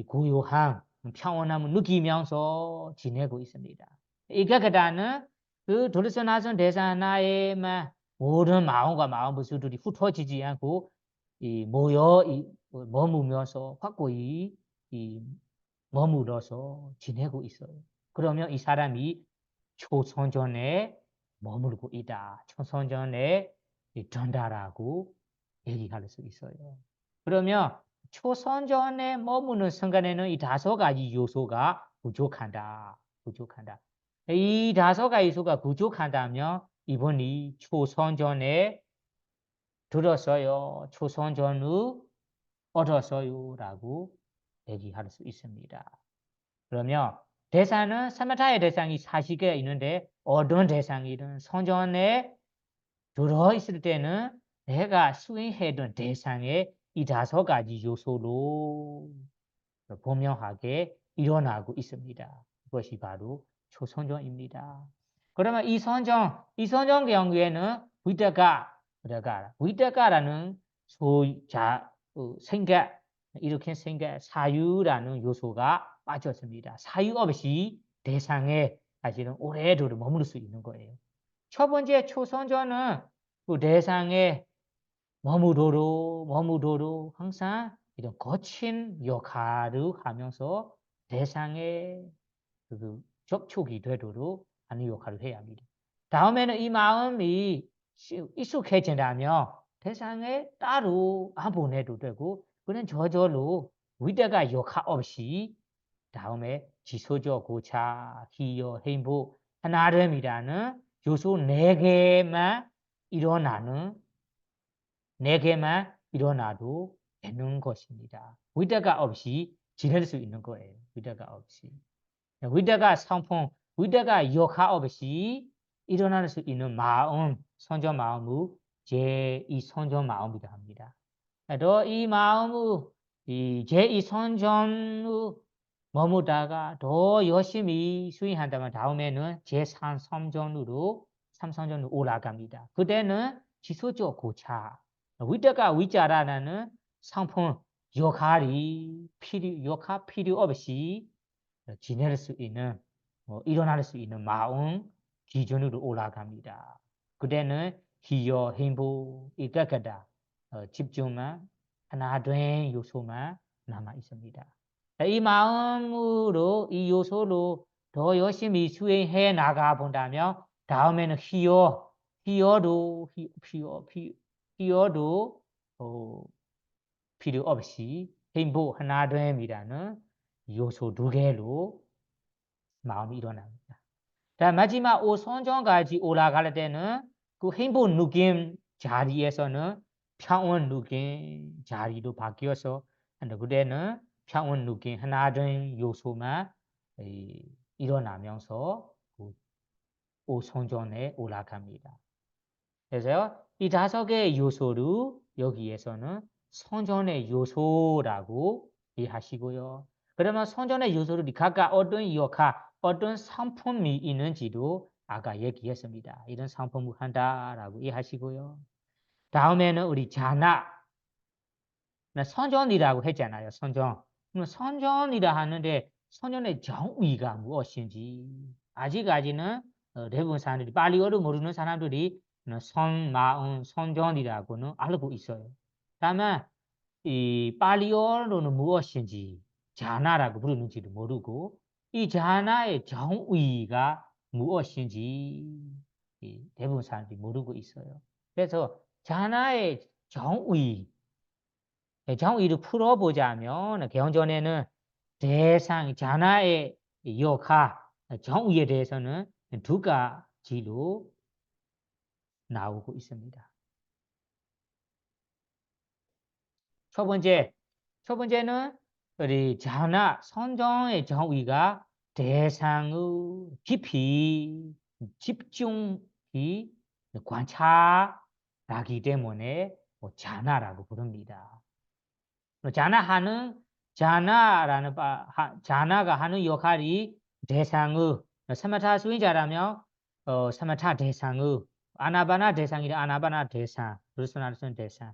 S1: 고요함, 평온함을 느끼면서 지내고 있습니다. 이가그다는 그 도르스나선 대상 하나에만 모든 마음과 마음 부수들이 흩어지지 않고 머무면서 확고히 머물러서 지내고 있어요. 그러면 이 사람이 초선전에 머물고 있다. 초선전에 전달하고 얘기할 수 있어요. 그러면 초선전에 머무는 순간에는 이 5가지 요소가 부족한다. 이 5가지 요소가 부족한다면 이분이 초선전에 들었어요. 초선전을 얻었어요. 라고 얘기할 수 있습니다. 그러면 대상은 사마타의 대상이 40개가 있는데 어떤 대상이든 선전에 들어있을 때는 내가 수행해둔 대상의 이 5가지 요소로 분명하게 일어나고 있습니다. 그것이 바로 초선정입니다. 그러면 이 선정 경우에는 위대가라는 이렇게 생각 사유라는 요소가 빠졌습니다. 사유 없이 대상에 사실은 오래도록 머무를 수 있는 거예요. 첫 번째 초선전은 그 대상에 머무도록 항상 이런 거친 역할을 하면서 대상에 접촉이 되도록 하는 역할을 해야 합니다. 다음에는 이 마음이 익숙해진다면 대상에 따로 안 보내도 되고 그는 저절로 위대가 역할 없이 다음에 지소적 고차, 희열, 행복, 하나됨이라는 요소 4개만 일어나는 내게만 일어나도 되는 것입니다. 위대가 없이 지낼 수 있는 거예요. 위대가 없이. 위대가 상품, 위대가 역할 없이 일어날 수 있는 마음, 선전 마음을 제2 선전 마음이라 합니다. 이 마음을 제2 선전을 머무다가 더 열심히 수행한다면 다음에는 제3 선전으로 3선전으로 올라갑니다. 그때는 지속적 고차, 위대가 위자라는 상품 역할이 역할 필요 없이 지낼 수 있는 일어날 수 있는 마음 기준으로 올라갑니다. 그때는 희열, 행복, 이까까다 집중만 하나된 요소만 남아 있습니다. 이 마음으로 이 요소로 더 열심히 수행해 나가 본다면 다음에는 희열도 필요 없이 행복 하나됨이라는 요소 두 개로 마음이 일어납니다. 자, 마지막 5선전까지 올라갈 때는 그 행복 느낌 자리에서는 평온 느낌 자리로 바뀌어서 그때는 평온 느낌 하나된 요소만 일어나면서 그 5선전에 올라갑니다. 그래서 이 5개의 요소를 여기에서는 선전의 요소라고 이해하시고요. 그러면 선전의 요소들이 각각 어떤 역할, 어떤 상품이 있는지도 아까 얘기했습니다. 이런 상품을 한다라고 이해하시고요. 다음에는 우리 자나, 선전이라고 했잖아요. 선전. 그럼 선전이라 하는데 선전의 정의가 무엇인지 아직까지는 대부분 사람들이 발리어를 모르는 사람들이 마음, 선전이라고는 알고 있어요. 다만 이 발리어로는 무엇인지 자나라고 부르는지도 모르고 이 자나의 정의가 무엇인지 대부분 사람들이 모르고 있어요. 그래서 자나의 정의를 풀어보자면 개헌전에는 대상 자나의 역할 정의에 대해서는 두 가지로 나오고 있습니다. 첫 번째는 우리 자나 선정의 정의가 대상의 깊이 집중이 관찰하기 때문에 자나라고 부릅니다. 자나가 하는 역할이 대상의 사마타 수행자라면 사마타 대상의 아나바나 대상이라 아나바나 대상, 불순하는 대상.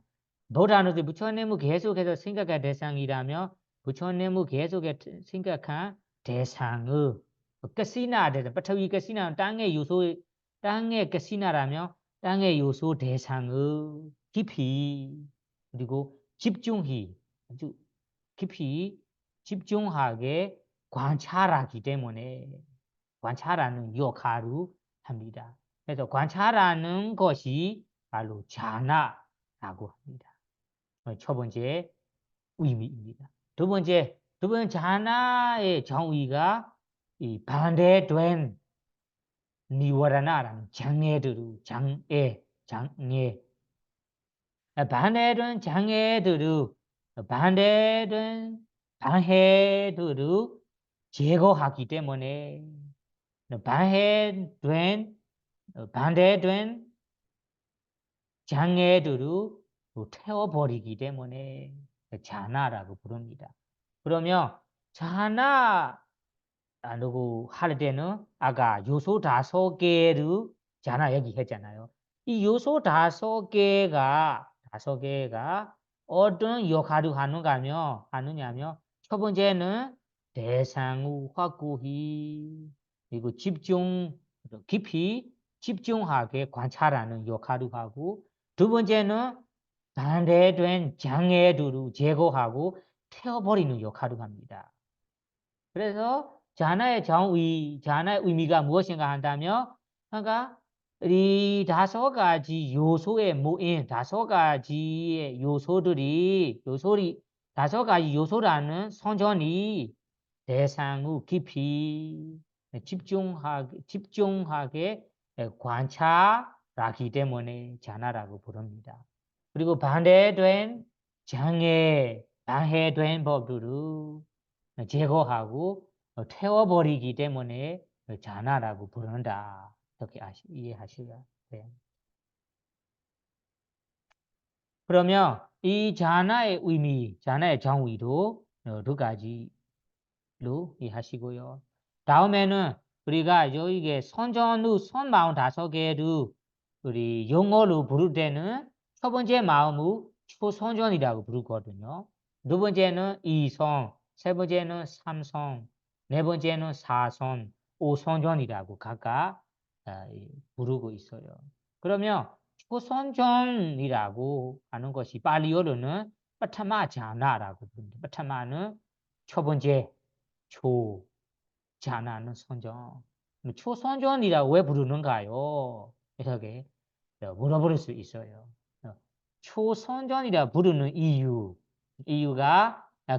S1: 보다는 부처님을 계속해서 생각할 대상이라면 부처님을 계속해서 생각한 대상의 가시나 대상,ปฐวี 가시나 땅의 요소, 땅의 가시나라면 땅의 요소 대상의 깊이 그리고 집중이 아주 깊이 집중하게 관찰하기 때문에 관찰하는 역할을 합니다. 그래서 관찰하는 것이 바로 자나라고 합니다. 첫 번째 의미입니다. 두 번째 자나의 정의가 이 반대된 니워라나라는 장애들을 반대된 장애들을 반대된 방해들을 제거하기 때문에 반대된 장애들을 태워버리기 때문에 자나라고 부릅니다. 그러면 자나라고 할 때는 아까 요소 5개를 자나 얘기했잖아요. 이 요소 5개가 어떤 역할을 하느냐면 첫 번째는 대상의 확고히 그리고 깊이 집중하게 관찰하는 역할을 하고 두 번째는 반대된 장애들을 제거하고 태워버리는 역할을 합니다. 그래서 자나의 의미가 무엇인가 한다면 그러니까 이 5가지 요소의 모임, 5가지의 요소들이 5가지 요소라는 선전이 대상의 깊이 집중하게 관찰하기 때문에 자나라고 부릅니다. 그리고 반대된 방해된 법들을 제거하고 태워버리기 때문에 자나라고 부른다. 이렇게 이해하셔야 돼요. 그러면 이 자나의 의미, 자나의 정의도 두 가지로 이해하시고요. 다음에는 우리가 이게 선전후 선 45개를 우리 영어로 부를 때는 첫 번째 마음을 초선전이라고 부르거든요. 두 번째는 이선, 세 번째는 삼선, 네 번째는 사선, 오선전이라고 각각 부르고 있어요. 그러면 초선전이라고 하는 것이 발리어로는 파타마자나라고 부릅니다. 파타마는 첫 번째, 초, 자나는 선전. 초선전이라고 왜 부르는가요? 이렇게 물어볼 수 있어요. 초선전이라 부르는 이유가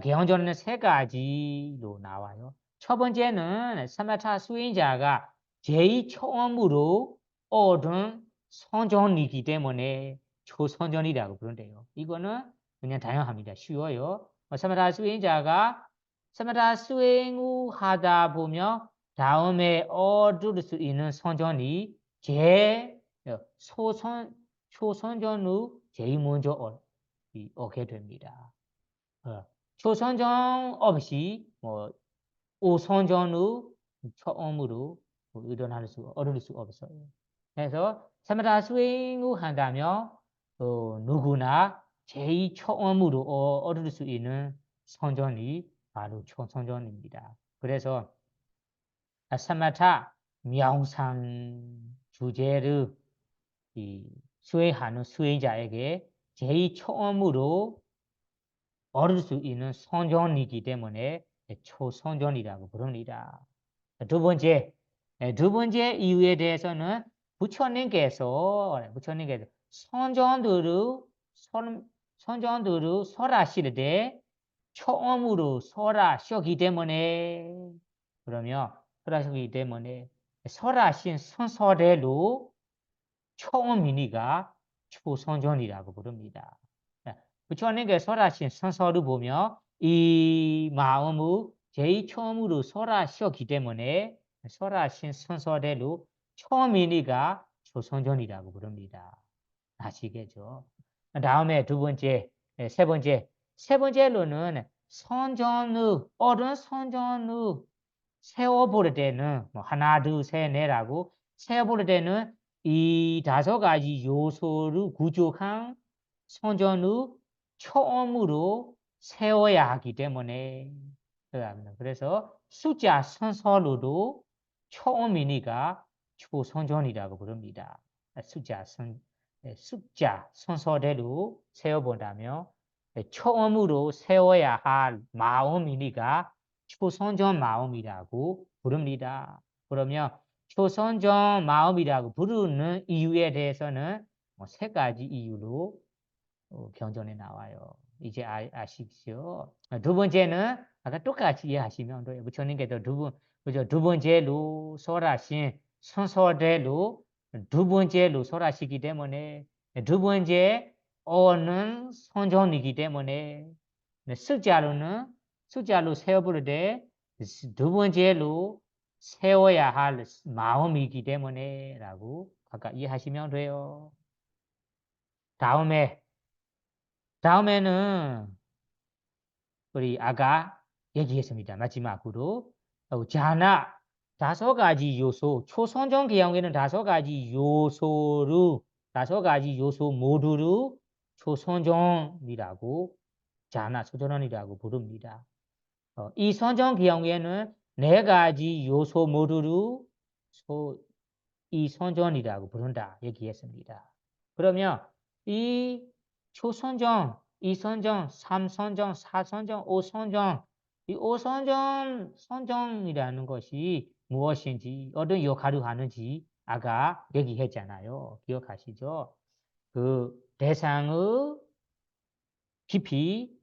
S1: 개헌전에는 세 가지로 나와요. 첫 번째는 사마타 수행자가 제일 처음으로 얻은 선전이기 때문에 초선전이라고 부른대요. 이거는 그냥 다양합니다. 쉬워요. 사마타 수행을 하다 보면 다음에 얻을 수 있는 선전이 초선전후 제일 먼저 얻게 됩니다. 초선전 없이 오선전후 처음으로 얻을 수 없어요. 그래서 사마타 수행을 한다면 누구나 제일 처음으로 얻을 수 있는 선전이 바로 초선전입니다. 그래서 사마타 명상 주제를 수행하는 수행자에게 제일 처음으로 얻을 수 있는 선전이기 때문에 초선전이라고 부릅니다. 두 번째 이유에 대해서는 부처님께서 선전들을 설하실 때 처음으로 설하셨기 때문에 그러면 설하셨기 때문에 설하신 순서대로 처음이니까 초선전이라고 부릅니다. 부처님께 설하신 순서를 보면 이 마음을 제일 처음으로 설하셨기 때문에 설하신 순서대로 처음이니까 초선전이라고 부릅니다. 아시겠죠? 다음에 세 번째로는 어른 선전을 세워볼 때는 하나, 둘, 셋, 넷라고 세워볼 때는 이 5가지 요소를 구축한 선전을 처음으로 세워야 하기 때문에 그래서 숫자 순서로도 처음이니까 초선전이라고 부릅니다. 숫자 순서대로 세워본다면 처음으로 세워야 할 마음이니까 초선전 마음이라고 부릅니다. 그러면 초선전 마음이라고 부르는 이유에 대해서는 세 가지 이유로 경전에 나와요. 이제 아시죠? 두 번째는 아까 똑같이 이해하시면 돼요. 부처님께서 두 번째로 설하신 순서대로 두 번째로 설하시기 때문에 두 번째 어는 선전이기 때문에 숫자로 세어볼 때 두 번째로 세워야 할 마음이기 때문에 라고 아까 이해하시면 돼요. 다음에는 우리 아까 얘기했습니다. 마지막으로 자나 5가지 요소, 초선전 경우에는 5가지 요소 모두를 초선전이라고 자나 소전원이라고 부릅니다. 이 선전 경우에는 4가지 요소 모두를 이 선전이라고 부른다 얘기했습니다. 그러면 이 초선전, 이선전, 삼선전, 사선전, 오선전 이 선전이라는 것이 무엇인지 어떤 역할을 하는지 아까 얘기했잖아요. 기억하시죠? 그 대상을 깊이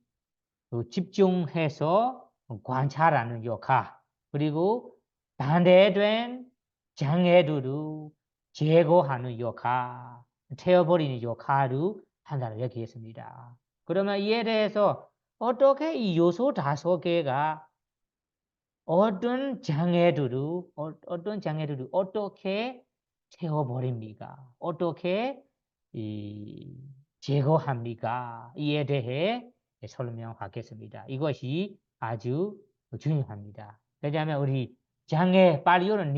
S1: 집중해서 관찰하는 역할 그리고 반대된 장애들을 제거하는 역할, 태워버리는 역할을 한다고 얘기했습니다. 그러면 이에 대해서 어떻게 이 요소 5개가 어떤 장애들을 어떻게 태워버립니까? 어떻게 제거합니까? 이에 대해 설명하겠습니다. 이것이 아주 중요합니다. 왜냐하면 우리 장애, 파리어는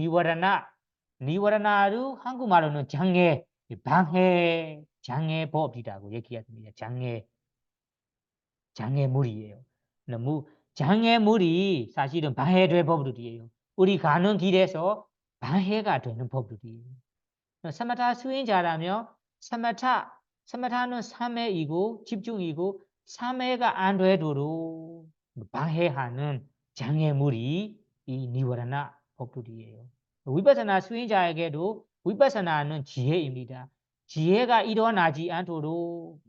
S1: 니와라나를 한국말로는 장애, 방해, 장애법이라고 얘기합니다. 장애물이에요. 장애물이 사실은 방해될 법들이에요. 우리 가는 길에서 방해가 되는 법들이에요. 사마타 수행자라면 사마타는 3회이고 집중이고 3회가 안 되도록 방해하는 장애물이 이 니와라나 법들이에요. 위파사나 수행자에게도 위파사나는 지혜입니다. 지혜가 일어나지 않도록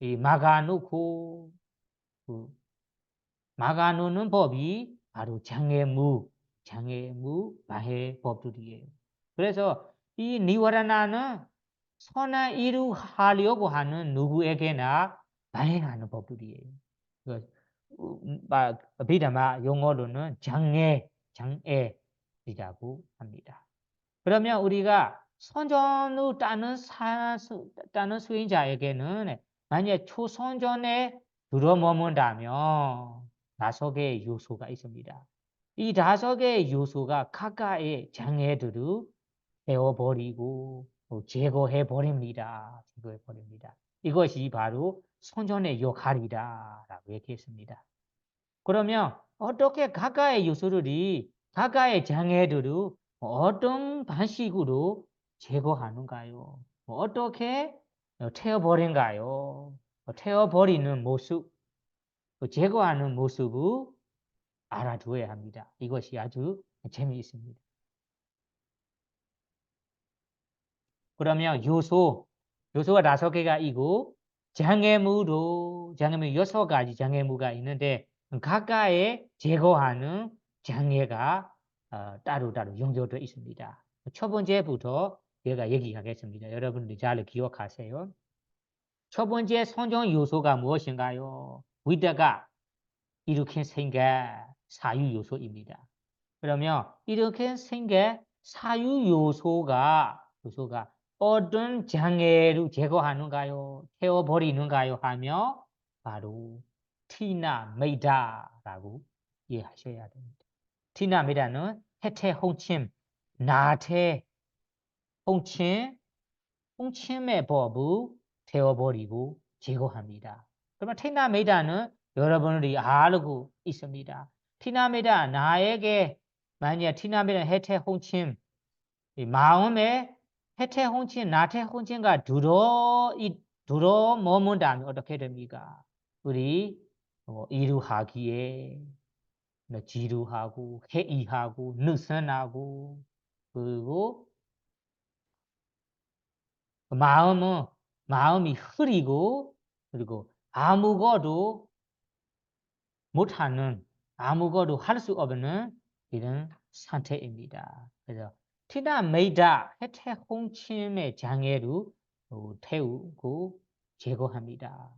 S1: 막아놓고 막아놓는 법이 바로 장애무 방해 법들이에요. 그래서 이 니와라나는 선한 일을 하려고 하는 누구에게나 방해하는 법들이에요. 비담아 용어로는 장애이라고 합니다. 그러면 우리가 선전을 따는 수행자에게는 만약 초선전에 들어머문다면 5개의 요소가 있습니다. 이 5개의 요소가 각각의 장애들을 베어버리고 제거해버립니다. 이것이 바로 선전의 역할이다라고 얘기했습니다. 그러면 어떻게 각각의 요소들이 각각의 장애들을 어떤 방식으로 제거하는가요? 어떻게 태워버린가요? 태워버리는 모습, 제거하는 모습을 알아두어야 합니다. 이것이 아주 재미있습니다. 그러면 요소가 5개가 있고 장애물 6가지 장애물가 있는데 각각의 제거하는 장애가 따로 연결되어 있습니다. 첫 번째부터 제가 얘기하겠습니다. 여러분들 잘 기억하세요. 첫 번째 선정 요소가 무엇인가요? 위다가 이렇게 생각 사유 요소입니다. 그러면 이렇게 생각 사유 요소가 어떤 장애를 제거하는가요? 태워버리는가요? 하며 바로 티나 메이다라고 이해하셔야 됩니다. 티나 메이다는 해태 홍침, 나태 홍침의 법을 태워버리고 제거합니다. 그러면 티나 메이다는 여러분들이 알고 있습니다. 티나 메이다 나에게 만약 티나 메이다 해태 홍침 마음에 해태 홍침, 나태 홍침과 들어 머문다면 어떻게 됩니까? 우리 이루하기에 지루하고 회의하고 느슨하고 그리고 마음이 흐리고 그리고 아무것도 못하는 아무것도 할 수 없는 이런 상태입니다. 그래서 티나 메이다 해태 홍침의 장애를 태우고 제거합니다.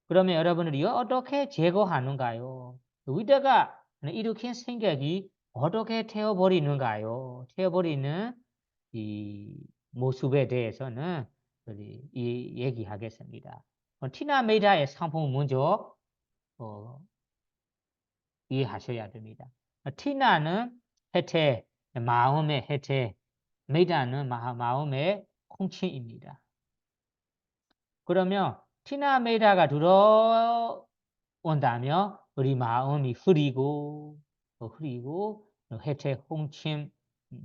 S1: 그러면 여러분들이 어떻게 제거하는가요? 위다가 이렇게 생각이 어떻게 태워버리는가요? 태워버리는 이 모습에 대해서는 얘기하겠습니다. 티나 메이다의 상품 먼저 이해하셔야 됩니다. 티나는 해태, 마음의 해태, 메이다는 마음의 홍치입니다. 그러면 티나 메이다가 들어온다면 우리 마음이 흐리고 해태 홍침이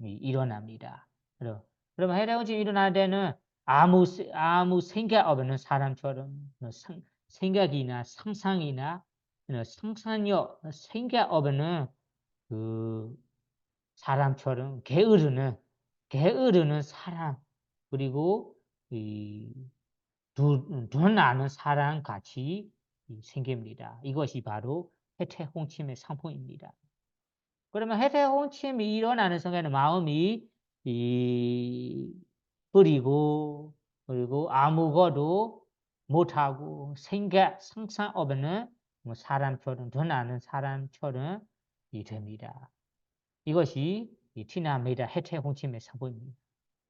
S1: 일어납니다. 그러면 해태 홍침이 일어날 때는 아무 생각 없는 사람처럼 생각이나 상상이나 상상력, 생각 없는 그 사람처럼 게으르는 사람 그리고 눈 아는 사람 같이 생깁니다. 이것이 바로 해태홍침의 상품입니다. 그러면 해태홍침이 일어나는 순간에 마음이 흐리고 그리고 아무것도 못하고 생각 상상 없는 뭐 사람처럼 더 나은 사람처럼 이 됩니다. 이것이 이 티나메이다 해태 홍침의 상품입니다.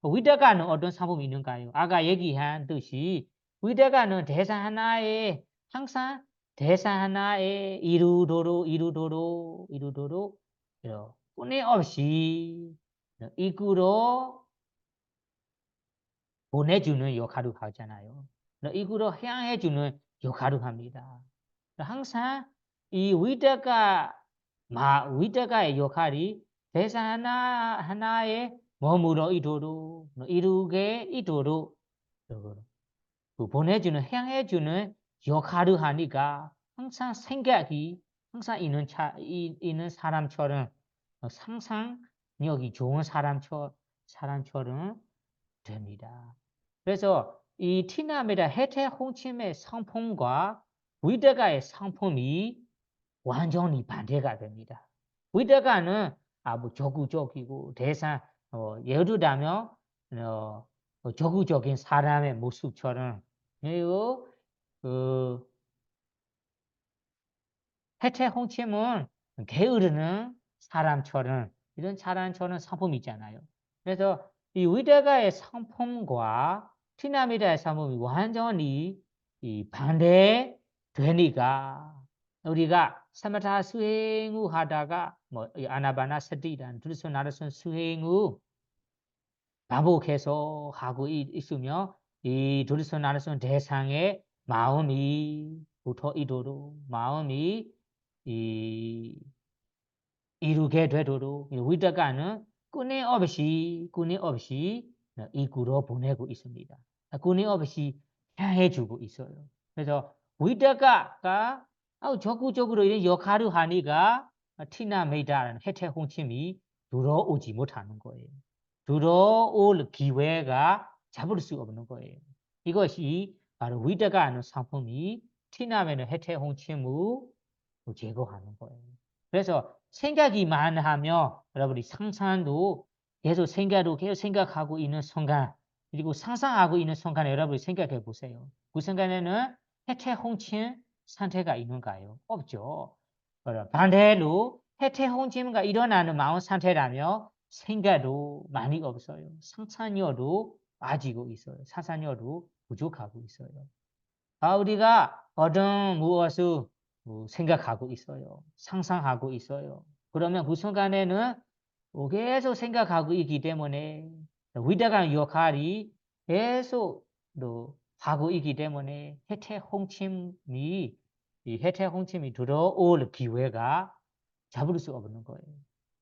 S1: 위대가는 어떤 상품이 있는가요? 아까 얘기한 듯이 위대가는 대사 하나에 항상 대사 하나에 이루도록 끊임없이 이끌어 보내주는 역할을 하잖아요. 이끌어 향해주는 역할을 합니다. 항상 이 위대가의 역할이 대사 하나에 머물러 이루게 그 보내주는 향해주는 역할을 하니까 항상 생각이 항상 있는 사람처럼 상상력이 좋은 사람처럼 됩니다. 그래서 이 티나메다 해태 홍침의 상품과 위대가의 상품이 완전히 반대가 됩니다. 위대가는 아주 적극적이고 예를 들자면 적극적인 사람의 모습처럼 그리고 그 해태 홍침은 게으르는 사람처럼 이런 사람처럼 상품이 있잖아요. 그래서 이 위대가의 상품과 티나미다의 상품이 완전히 이 반대되니까 우리가 사마타 수행을 하다가 뭐 아나바나 서티란 두루손 수행을 반복해서 하고 있으며 이 두루손 대상의 마음이 마음이 이 이루게 되도록 위대가는 끊임없이 이끌어 보내고 있습니다. 끊임없이 향해주고 있어요. 그래서 위대가가 적극적으로 이런 역할을 하니까 티나메이다라는 해태 홍침이 들어오지 못하는 거예요. 들어올 기회가 잡을 수 없는 거예요. 이것이 바로 위대가하는 상품이 티나메는 해태 홍침을 제거하는 거예요. 그래서 생각이 많으면 여러분이 상상도 계속 생각하고 있는 순간 그리고 상상하고 있는 순간에 여러분이 생각해 보세요. 그 순간에는 해태 홍침 상태가 있는가요? 없죠. 반대로 해태 홍침가 일어나는 마음 상태라면 생각도 많이 없어요. 상상력도 빠지고 있어요. 상상력도 부족하고 있어요. 우리가 어떤 무엇을 생각하고 있어요. 상상하고 있어요. 그러면 그 순간에는 계속 생각하고 있기 때문에 위대한 역할이 계속 하고 있기 때문에 이 해태 홍침이 들어올 기회가 잡을 수 없는 거예요.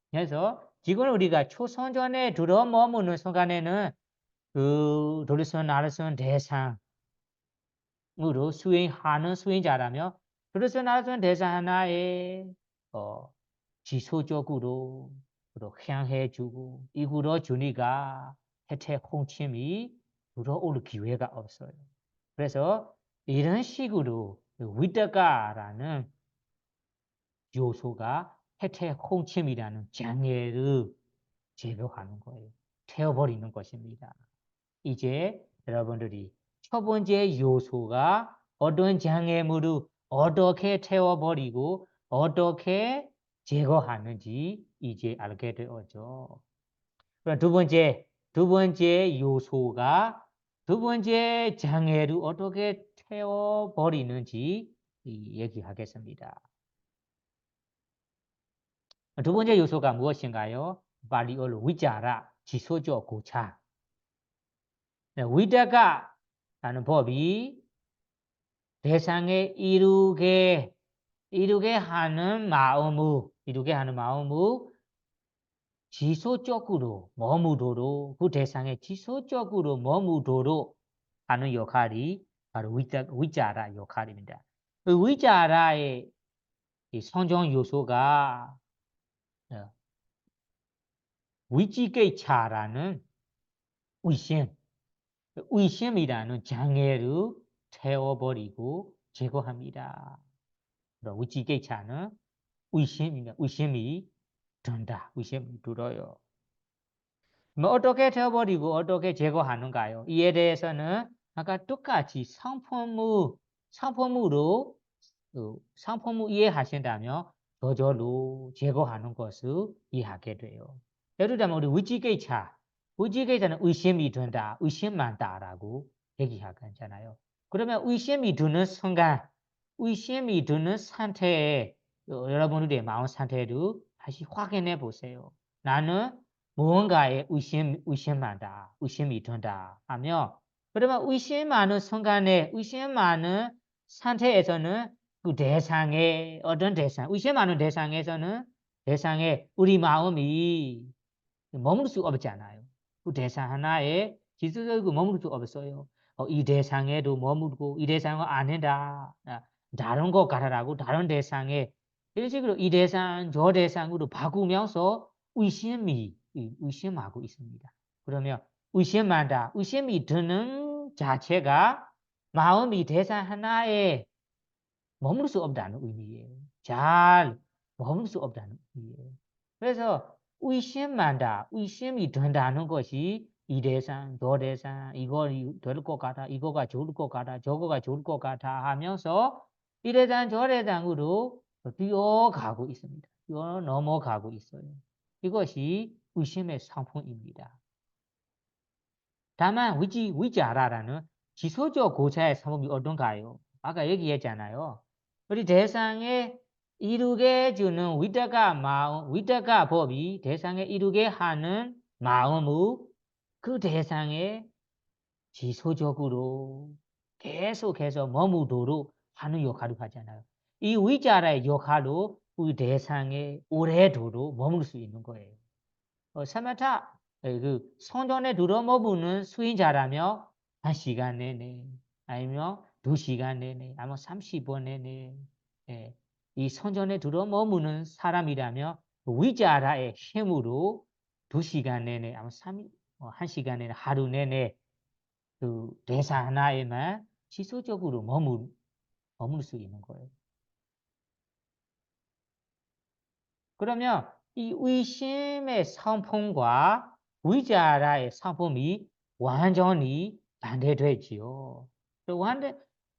S1: 그래서 지금 우리가 초선전에 들어 머무는 순간에는 그 도리선 나르선 대상 으로 수행하는 수행자라면 그래서 나선 대사 하나에 지속적으로 향해주고 이후로 주니까 해태 홍침이 들어올 기회가 없어요. 그래서 이런 식으로 위대가라는 요소가 해태 홍침이라는 장애를 제거하는 거예요. 태워버리는 것입니다. 이제 여러분들이 첫 번째 요소가 어떤 장애물을 어떻게 태워버리고 어떻게 제거하는지 이제 알게 되었죠. 그럼 두 번째 요소가 두 번째 장애를 어떻게 태워버리는지 얘기하겠습니다. 두 번째 요소가 무엇인가요? 발리어로 위자라, 지소적 고차. 위대가라는 법이 대상에 이루게 하는 마음을 지속적으로 머무도록 그 대상에 지속적으로 머무도록 하는 역할이 바로 위자라 역할입니다. 그 위자라의 성종 요소가 위지게차라는 의심이라는 장애를 태워버리고 제거합니다. 위지게차는 의심이 든다. 의심이 들어요. 뭐 어떻게 되어버리고 어떻게 제거하는가요? 이에 대해서는 아까 똑같이 상품으로 상품을 이해하신다면 저절로 제거하는 것을 이해하게 돼요. 예를 들면 우리 위지기차는 의심이 든다, 의심 많다라고 얘기하잖아요. 그러면 의심이 드는 상태에 여러분들의 마음 상태를 다시 확인해 보세요. 나는 무언가에 의심이 든다 하면 그러면 의심 많은 순간에 의심 많은 상태에서는 그 대상에 어떤 의심 많은 대상에 우리 마음이 머물 수 없잖아요. 그 대상 하나에 지속적으로 머물 수 없어요. 이 대상에도 머물고 이 대상은 아니다. 다른 것 같아라고 다른 대상에 이런 식으로 이 대상 저 대상으로 바꾸면서 의심하고 있습니다. 그러면 의심이 드는 자체가 마음이 대상 하나에 머물 수 없다는 의미예요. 잘 머물 수 없다는 의미예요. 그래서 의심이 든다는 것이 이 대상, 저 대상, 이거 될 것 같아, 이거가 좋을 것 같아, 저거가 좋을 것 같아 하면서 이 대상, 저 대상으로 뛰어가고 있습니다. 뛰어 넘어가고 있어요. 이것이 의심의 상품입니다. 다만 위자라라는 지소적 고차의 상품이 어떤가요? 아까 얘기했잖아요. 우리 대상에 이루게 주는 위다가 법이 대상에 이루게 하는 마음의 그 대상에 지소적으로 계속해서 머무도록 하는 역할을 하잖아요. 이 위자라의 역할로 우리 대상에 오래도록 머물 수 있는 거예요. 사마타 그 성전에 들어머무는 수인자라며 1시간 내내 아니면 2시간 내내 아니면 30분 내내 이 성전에 들어머무는 사람이라며 위자라의 힘으로 2시간 내내 아니면 1시간 내내 하루 내내 그 대사 하나에만 지속적으로 머물 수 있는 거예요. 그러면 이 의심의 상품과 위자라의 상품이 완전히 반대되지요.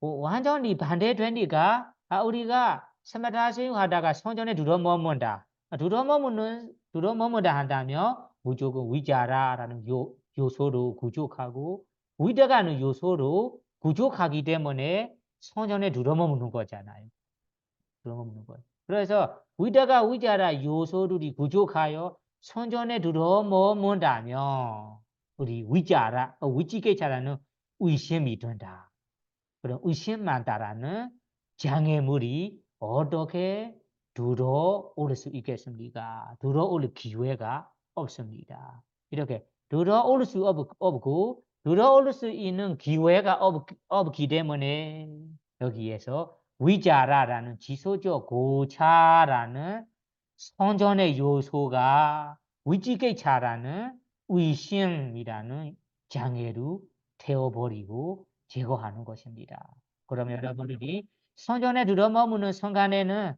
S1: 완전히 반대되니까 우리가 스마타 수행하다가 성전에 들어머문다 한다면 무조건 위자라라는 요소로 부족하고 위다가는 요소로 부족하기 때문에 성전에 들어머무는 거잖아요. 들어먹는 거예요. 그래서 위자라 요소들이 부족하여 선전에 들어머문다면 우리 위지게차라는 의심이 든다. 그런 의심만 따라는 장애물이 어떻게 들어올 수 있겠습니까? 들어올 기회가 없습니다. 이렇게 들어올 수 없고 들어올 수 있는 기회가 없기 때문에 여기에서 위자라라는 지소적 고차라는 선전의 요소가 위지게차라는 의심이라는 장애로 태워버리고 제거하는 것입니다. 그러면 여러분들이 선전에 들어머무는 순간에는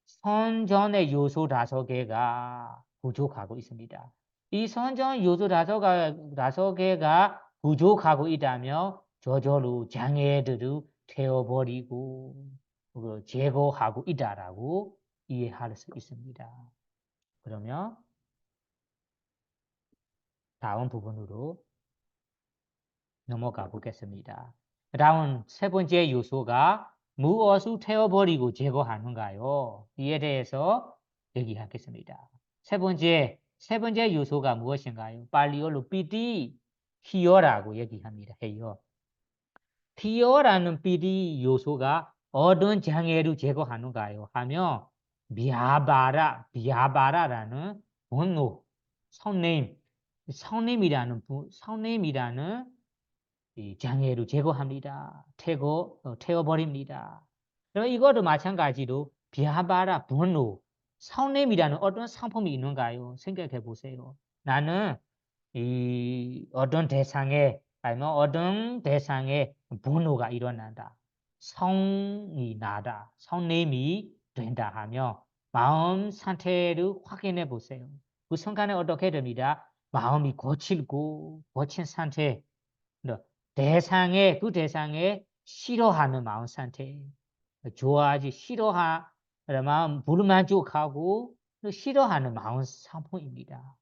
S1: 선전의 요소 5개가 부족하고 있습니다. 이 선전 요소 5개가 부족하고 있다면 저절로 장애들을 태워버리고 제거하고 있다라고 이해할 수 있습니다. 그러면 다음 부분으로 넘어가 보겠습니다. 다음 세 번째 요소가 무엇을 태워버리고 제거하는가요? 이에 대해서 얘기하겠습니다. 세 번째 요소가 무엇인가요? 빨리어로 히어라고 얘기합니다. 해요. 히어라는 요소가 어떤 장애를 제거하는가요? 하면 비아바라라는 분노, 성냄이라는 이 장애를 제거합니다. 태워버립니다. 그럼 이것도 마찬가지로 비하바라 분노, 성냄이라는 어떤 상품이 있는가요? 생각해 보세요. 나는 이 어떤 대상에 아니면 어떤 대상에 분노가 일어난다. 성이 나다. 성냄이 된다 하며 마음 상태를 확인해 보세요. 그 순간에 어떻게 됩니다? 마음이 거친 상태, 대상에 그 대상에 싫어하는 마음 상태, 좋아하지 싫어하는 마음 불만족하고 싫어하는 마음 상품입니다.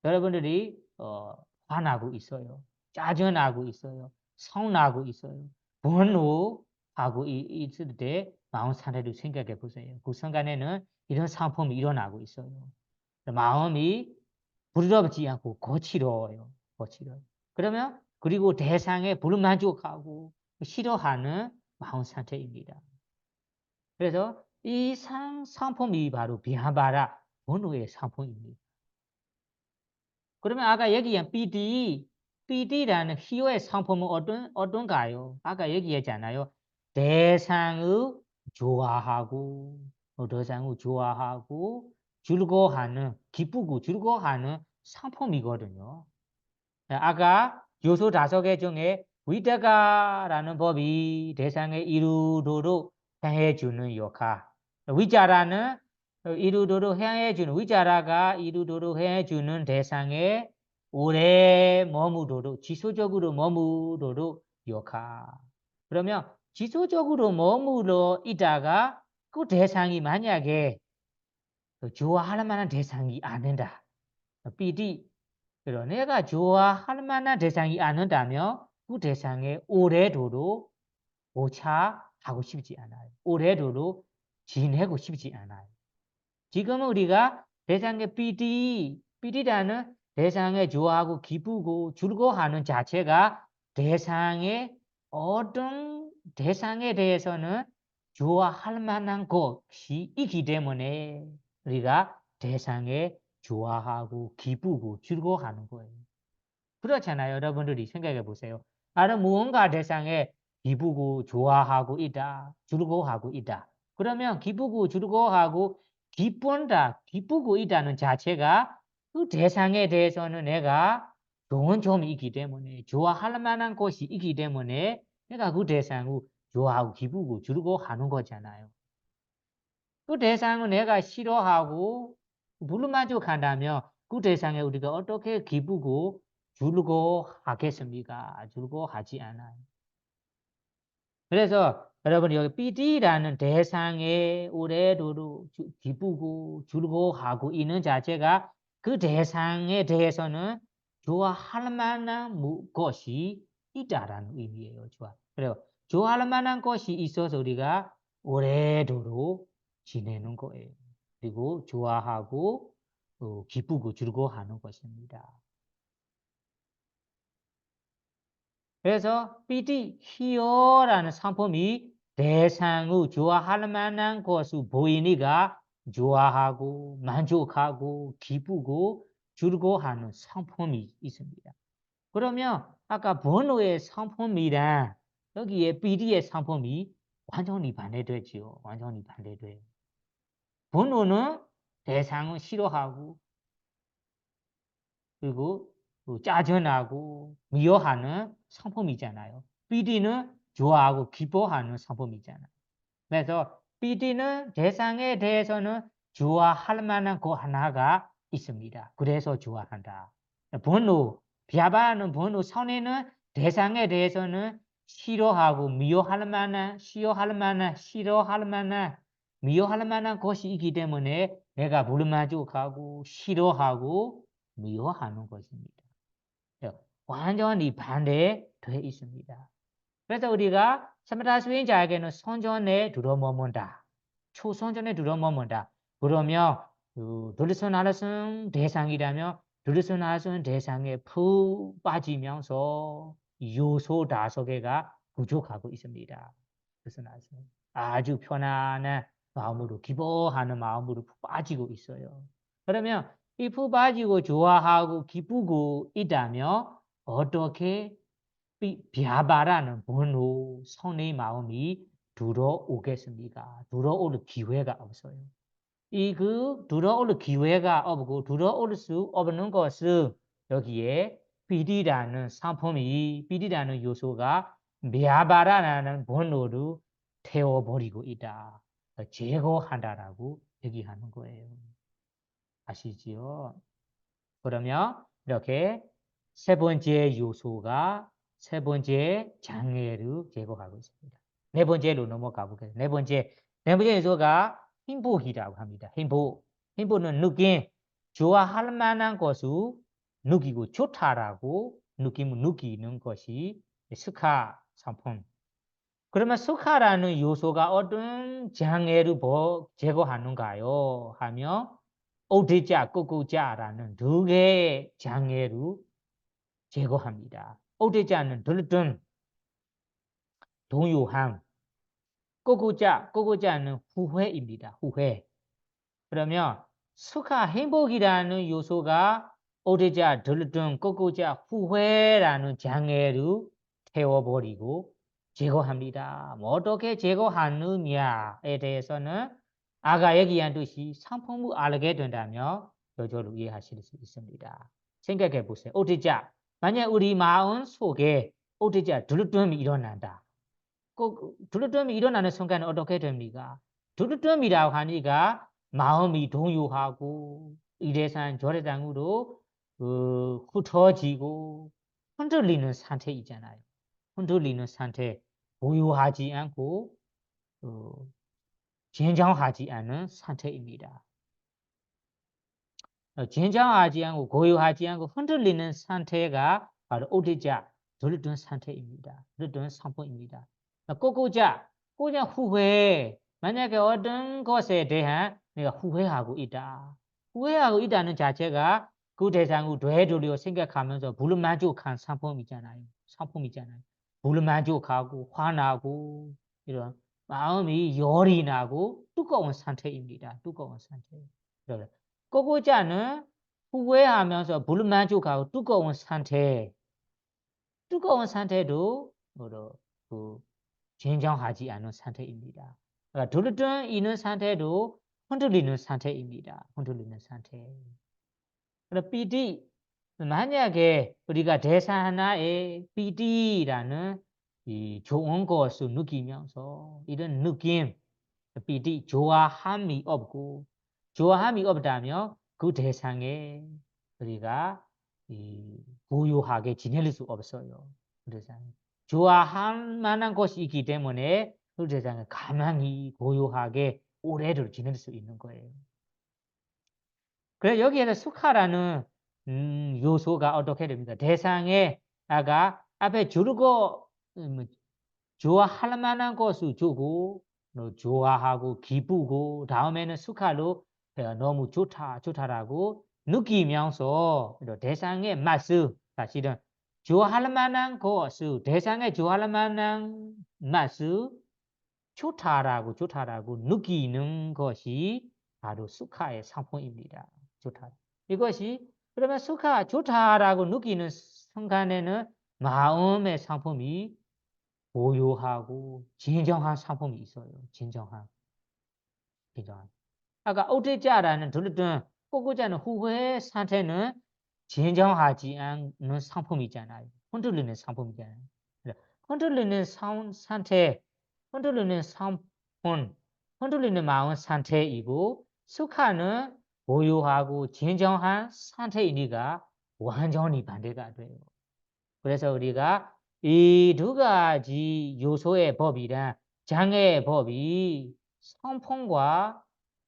S1: 여러분들이 화나고 있어요. 짜증나고 있어요. 성나고 있어요. 분노하고 있을 때 마음 상태를 생각해 보세요. 그 순간에는 이런 상품이 일어나고 있어요. 마음이 부드럽지 않고 거칠어요. 거칠어요. 그러면 그리고 대상에 불만족하고 싫어하는 마음 상태입니다. 그래서 이 상품이 바로 비하바라 분노의 상품입니다. 그러면 아까 얘기한 PD라는 희호의 상품은 어떤가요? 아까 얘기했잖아요. 대상을 좋아하고, 대상을 좋아하고, 즐거워하는, 기쁘고 즐거워하는 상품이거든요. 아까 요소 5개 중에 위다가라는 법이 대상에 이루도록 해주는 역할. 위자라는 이루도록 해주는, 위자라가 이루도록 해주는 대상에 오래 머무도록, 지속적으로 머무도록 역할. 그러면 지속적으로 머물러 있다가 그 대상이 만약에 좋아할 만한 대상이 아니다. PD, 내가 좋아할 만한 대상이 아니다면 그 대상에 오래도록 오차하고 싶지 않아요. 오래도록 지내고 싶지 않아요. 지금 우리가 대상의 PD라는 대상에 좋아하고 기쁘고 즐거워하는 자체가 대상의 어떤 대상에 대해서는 좋아할 만한 것이 있기 때문에 우리가 대상에 좋아하고 기쁘고 즐거워하는 거예요. 그렇잖아요. 여러분들이 생각해 보세요. 나는 무언가 대상에 기쁘고 좋아하고 있다. 즐거워하고 있다. 그러면 기쁘고 즐거워하고 기쁘고 있다는 자체가 그 대상에 대해서는 내가 좋은 점이 있기 때문에 좋아할 만한 것이 있기 때문에 내가 그 대상을 좋아하고 기쁘고 즐거워하는 거잖아요. 그 대상을 내가 싫어하고 불만족한다면 그 대상에 우리가 어떻게 기쁘고 즐거워하겠습니까? 즐거워하지 않아요. 그래서 여러분 여기 PD라는 대상에 오래도록 기쁘고 즐거워하고 있는 자체가 그 대상에 대해서는 좋아할 만한 것이 있다라는 의미예요. 그래요. 좋아할 만한 것이 있어서 우리가 오래도록 지내는 거예요. 그리고 좋아하고 기쁘고 즐거워하는 것입니다. 그래서 PD, 희어라는 상품이 대상을 좋아할 만한 것을 보이니까 좋아하고 만족하고 기쁘고 즐거워하는 상품이 있습니다. 그러면 아까 번호의 상품이랑 여기에 PD의 상품이 완전히 반대되죠. 완전히 반대돼요. 번호는 대상을 싫어하고 그리고 짜증나고 미워하는 상품이잖아요. PD는 좋아하고 기뻐하는 상품이잖아요. 그래서 PD는 대상에 대해서는 좋아할 만한 거 하나가 있습니다. 그래서 좋아한다. 비하바라는 번호 선에는 대상에 대해서는 싫어하고 미워할 만한 것이 있기 때문에 내가 불만족하고 싫어하고 미워하는 것입니다. 완전히 반대되어 있습니다. 그래서 우리가 사마타 수행자에게는 선전에 들어머문다. 초선전에 들어머문다. 그러면 들리선하르슨 대상이라면 들리선하르슨 대상에 푹 빠지면서 요소 5개가 부족하고 있습니다. 그래서 아주 편안한 마음으로 기뻐하는 마음으로 푹 빠지고 있어요. 그러면 이 푹 빠지고 좋아하고 기쁘고 있다면 어떻게 비하바라는 번호 선의 마음이 들어오겠습니까? 들어올 기회가 없어요. 들어올 기회가 없고 들어올 수 없는 것은 여기에 비리라는 요소가 비하바라는 번호를 태워버리고 있다. 제거한다라고 얘기하는 거예요. 아시지요? 그러면 이렇게 세 번째 요소가 세 번째 장애를 제거하고 있습니다. 네 번째로 넘어가 보겠습니다. 네 번째 요소가 행복이라고 합니다. 행복은 느낌, 좋아할 만한 것을 느끼고 좋다라고 느끼는 것이 스카 상품. 그러면 스카라는 요소가 어떤 장애를 제거하는가요? 하면 오대자, 꼬꼬자라는 두 개의 장애를 제거합니다. 오대자는 들뜬 동요함, 꼬꼬자는 후회입니다. 후회. 그러면 스카 행복이라는 요소가 오대자, 들뜬, 꼬꼬자, 후회라는 장애를 태워버리고 제거합니다. 어떻게 제거하느냐에 대해서는 아까 얘기한 듯이 상품을 알게 된다면 저절로 이해하실 수 있습니다. 생각해 보세요. 오대자, 만약 우리 마음 속에 오대자 들뜸이 일어난다. 꼭 들뜸이 일어나는 순간 어떻게 됩니까? 들뜸이라고 하니까 마음이 동요하고 이래산 저래상으로 흩어지고 흔들리는 상태이잖아요. 흔들리는 상태, 고요하지 않고 진정하지 않은 상태입니다. 진정하지 않고 고요하지 않고 흔들리는 상태가 바로 오대자, 들뜬 상태입니다. 들뜬 상품입니다. 꼬꼬자 후회. 만약에 어떤 것에 대한 내가 후회하고 있다. 후회하고 있다는 자체가 그 대상을 되돌려 생각하면서 불만족한 상품이잖아요. 불만족하고 화나고 이런 마음이 열이 나고 뜨거운 상태입니다. 뜨거운 상태. 꼬꼬자는 후회하면서 불만족하고 뜨거운 상태도 진정하지 않은 상태입니다. 그러니까 들뜬 있는 상태도 흔들리는 상태입니다. 흔들리는 상태. 그럼 피디, 만약에 우리가 대사 하나에 피디라는 이 좋은 것을 느끼면서 이런 느낌, 피디 좋아함이 없다면 그 대상에 우리가 고요하게 지낼 수 없어요. 그 대상에. 좋아할 만한 것이 있기 때문에 그 대상에 가만히 고요하게 오래를 지낼 수 있는 거예요. 그래서 여기에서 수카라는 요소가 어떻게 됩니까? 대상에 아까 앞에 주르고 좋아할 만한 것을 주고 좋아하고 기쁘고 다음에는 수카로 너무 좋다라고 느끼면서 대상의 맛을 사실은 좋아할 만한 것을 대상에 좋아할 만한 맛을 좋다라고 느끼는 것이 바로 수카의 상품입니다. 좋다. 이것이 그러면 수카 좋다라고 느끼는 순간에는 마음의 상품이 고요하고 진정한 상품이 있어요. 진정한. 아까 오대자라는 들었던 꼬꼬자는 후회 상태는 진정하지 않는 상품이잖아요. 흔들리는 상품이잖아요. 흔들리는 상태, 흔들리는 상품, 흔들리는 마음 상태이고 수카는 고요하고 진정한 상태이니까 완전히 반대가 돼요. 그래서 우리가 이 두 가지 요소의 법이란 장애의 법이 성품과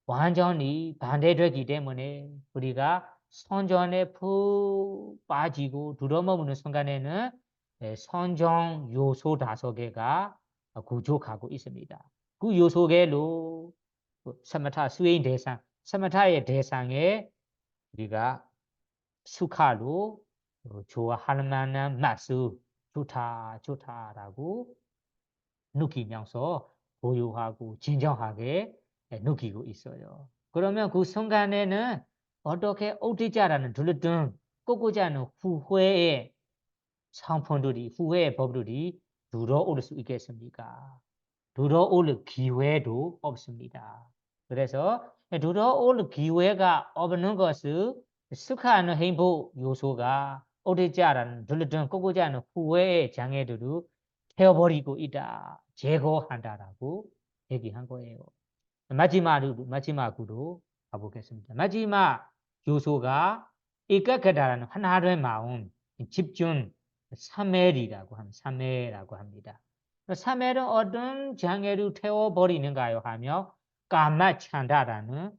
S1: 완전히 반대되기 때문에 우리가 선전에 푹 빠지고 들어머무는 순간에는 선정 요소 5개가 구족하고 있습니다. 그 요소계로 사마타 수행 대상, 사마타의 대상에 우리가 수카로 좋아할 만한 맛을 좋다라고 느끼면서 고요하고 진정하게 느끼고 있어요. 그러면 그 순간에는 어떻게 오대자라는 들렀던 꼬꼬자는 후회의 상품들이 후회의 법들이 들어올 수 있겠습니까? 들어올 기회도 없습니다. 그래서 들어올 기회가 없는 것을 스카하는 행복 요소가 오대자라는 들렀던 꼬꼬자는 후회의 장애들을 태워버리고 있다. 제거한다라고 얘기한 거예요. 마지막으로 가보겠습니다. 마지막 요소가 에까가다라는 하나의 마음, 집중, 사매리라고 합니다. 사매라고 합니다. 사매는 어떤 장애를 태워버리는가요? 하며 까마찬다라는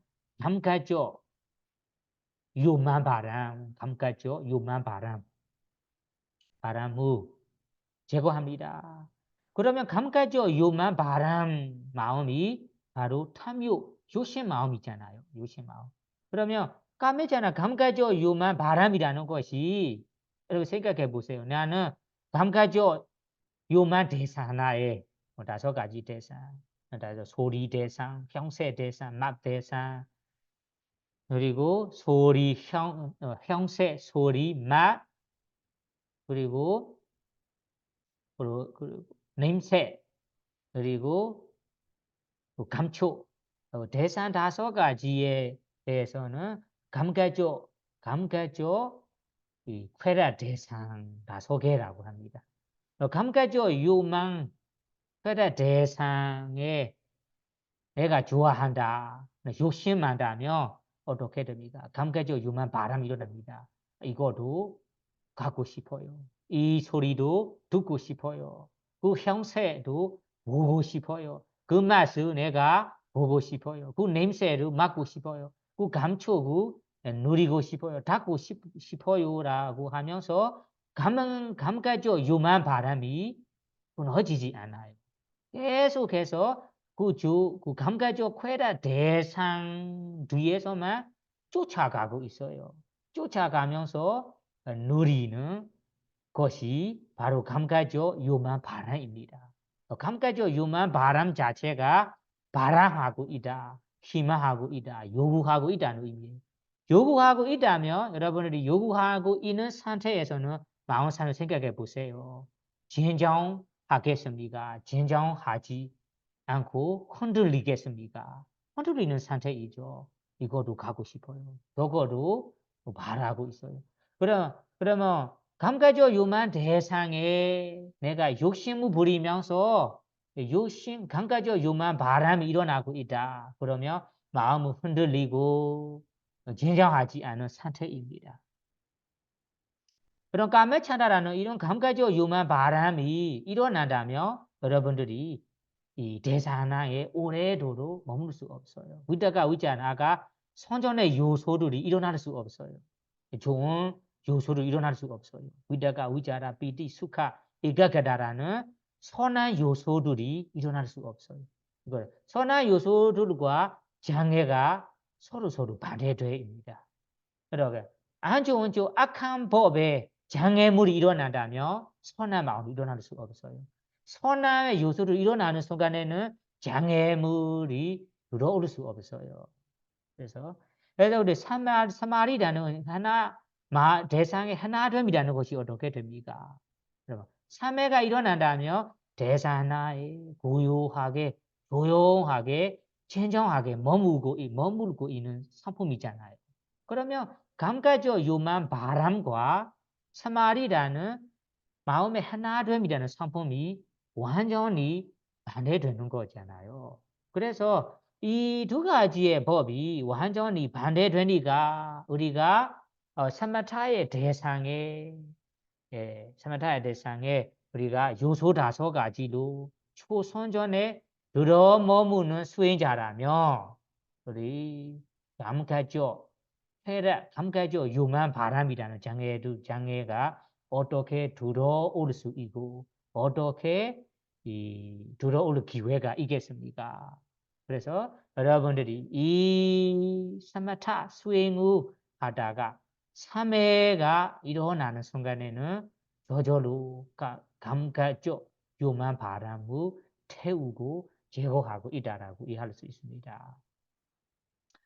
S1: 감가죠. 요만 바람, 감가죠. 요만 바람을 제거합니다. 그러면 감가죠. 요만 바람 마음이 바로 탐욕, 욕심 마음이잖아요. 욕심 마음. 그러면 까매잖아. 감가죠. 요만 바람이라는 것이 여러분 생각해 보세요. 나는 감가죠. 요만 대상 하나에 뭐 5가지 대상, 다섯 소리 대상, 형세 대상, 맛 대상, 그리고 소리, 형세, 소리, 맛, 그리고 냄새, 그리고 감촉, 대상 5가지에 대해서는 감가죠, 이 쾌락 대상 5개라고 합니다. 감가죠, 유망, 쾌락 대상에 내가 좋아한다, 욕심한다면 어떻게 됩니까? 감가죠, 유망 바람이 일어납니다. 이것도 갖고 싶어요. 이 소리도 듣고 싶어요. 그 형세도 보고 싶어요. 그 맛을 내가 보고 싶어요. 그 냄새를 맡고 싶어요. 그 감촉을 누리고 싶어요. 닿고 싶어요라고 하면서 감가죠. 요만 바람이 끊어지지 않아요. 계속해서 그 감가죠. 쾌락 대상 뒤에서만 쫓아가고 있어요. 쫓아가면서 누리는 것이 바로 감가죠. 요만 바람입니다. 감가죠. 요만 바람 자체가 바람하고 있다. 희망하고 있다. 요구하고 있다는 의미예요. 요구하고 있다면 여러분들이 요구하고 있는 상태에서는 마음 상을 생각해 보세요. 진정하겠습니까? 진정하지 않고 흔들리겠습니까? 흔들리는 상태이죠. 이거도 가고 싶어요. 저거도 바라고 있어요. 그러면 감가죠. 요만 대상에 내가 욕심을 부리면서 감가죠. 요만 바람이 일어나고 있다. 그러면 마음을 흔들리고 진정하지 않은 상태입니다. 그럼 까매차다라는 이런 감가죠. 요만 바람이 일어난다면 여러분들이 이 대사 하나에 오래도록 머물 수 없어요. 위다가 위자나가 선전의 요소들이 일어날 수 없어요. 좋은 요소를 일어날 수가 없어요. 위다가 위자라 비티 수카 에가가다라는 선한 요소들이 일어날 수가 없어요. 이걸 선한 요소들과 장애가 서로 반대되입니다. 그러게 안 좋은 쪽 악한 법에 장애물이 일어난다면 선한 마음이 일어날 수가 없어요. 선한 요소를 일어나는 순간에는 장애물이 들어올 수 없어요. 그래서 우리 사마리라는 하나 대상의 하나됨이라는 것이 어떻게 됩니까? 그러면 사매가 일어난다면 대상 하나에 고요하게 조용하게 진정하게 머물고 있는 상품이잖아요. 그러면 감가죠. 요만 바람과 사마리라는 마음의 하나됨이라는 상품이 완전히 반대되는 거잖아요. 그래서 이 2가지의 법이 완전히 반대되니까 우리가 사마타의 대상에 우리가 요소 5가지로 초선전에 들어머무는 수행자라면 우리 감가죠. 감가죠. 요만 바람이라는 장애가 어떻게 들어올 수 있고 어떻게 들어올 기회가 있겠습니까? 그래서 여러분들이 이 사마타 수행을 하다가 3회가 일어나는 순간에는 저절로 감가죠. 요만 바람을 태우고 제거하고 있다라고 이해할 수 있습니다.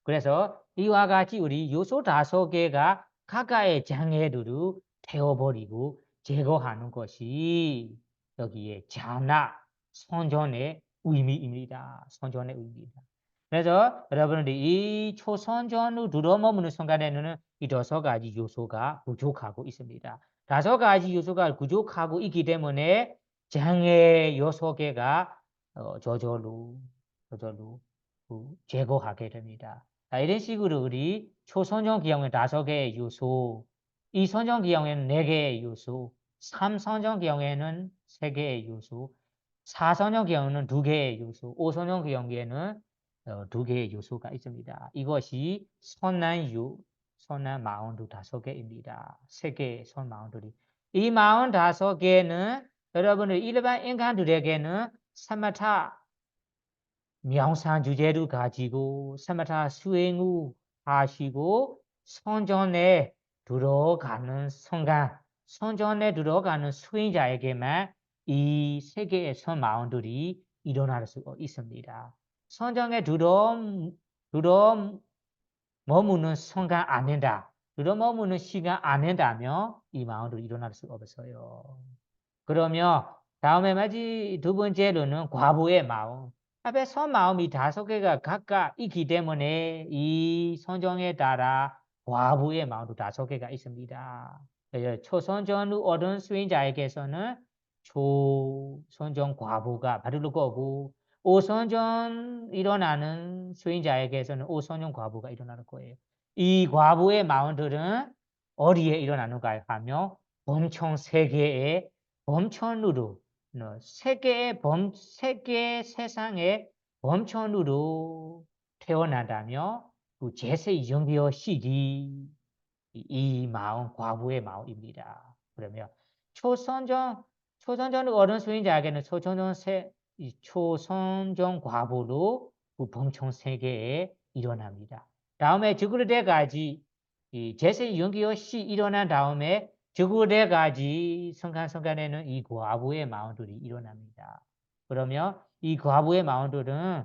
S1: 그래서 이와 같이 우리 요소 5개가 각각의 장애들을 태워버리고 제거하는 것이 여기에 자나 선전의 의미입니다. 선전의 의미입니다. 그래서 여러분들이 이 초선전을 들어머무는 순간에는 이 5가지 요소가 부족하고 있습니다. 5가지 요소가 부족하고 있기 때문에 장애 요소개가 저절로 제거하게 됩니다. 이런 식으로 우리 초선정 기형의 5개의 요소, 이 선정 기형에는 4개의 요소, 3선정 기형에는 3개의 요소, 4선정 기형에는 2개의 요소, 5선정 기형에는 2개의 요소가 있습니다. 이것이 선난 45개입니다. 3개의 선 마운드리. 이 45개는 여러분들 일반 인간들에게는 사마타 명상 주제를 가지고 사마타 수행을 하시고 선전에 들어가는 순간, 선전에 들어가는 수행자에게만 이 세계의 선 마운드리 일어날 수 있습니다. 선전에 머무는 순간 안 된다. 머무는 시간 안 된다면 이 마운드리 일어날 수 없어요. 그러면 다음에 마지 2번째로는 과부의 마음. 앞에 선 마음이 5개가 각각 있기 때문에 이 선정에 따라 과부의 마음도 5개가 있습니다. 초선전을 얻은 수행자에게서는 초선정 과부가 바를 거고 5선전 일어나는 수행자에게서는 5선전 과부가 일어나는 거예요. 이 과부의 마음들은 어디에 일어나는가 하면 범청 세계의 범천으로 세계의 세상의 범천으로 태어난다며 그 제세 연비어 시기 이 마음 과부의 마음입니다. 그러면 초선전 어른 수행자에게는 초선전 과부로 그 범청 세계에 일어납니다. 다음에 죽을 때까지 이 제세 연기어 시 일어난 다음에 죽을 때까지 순간순간에는 이 과부의 마음들이 일어납니다. 그러면 이 과부의 마음들은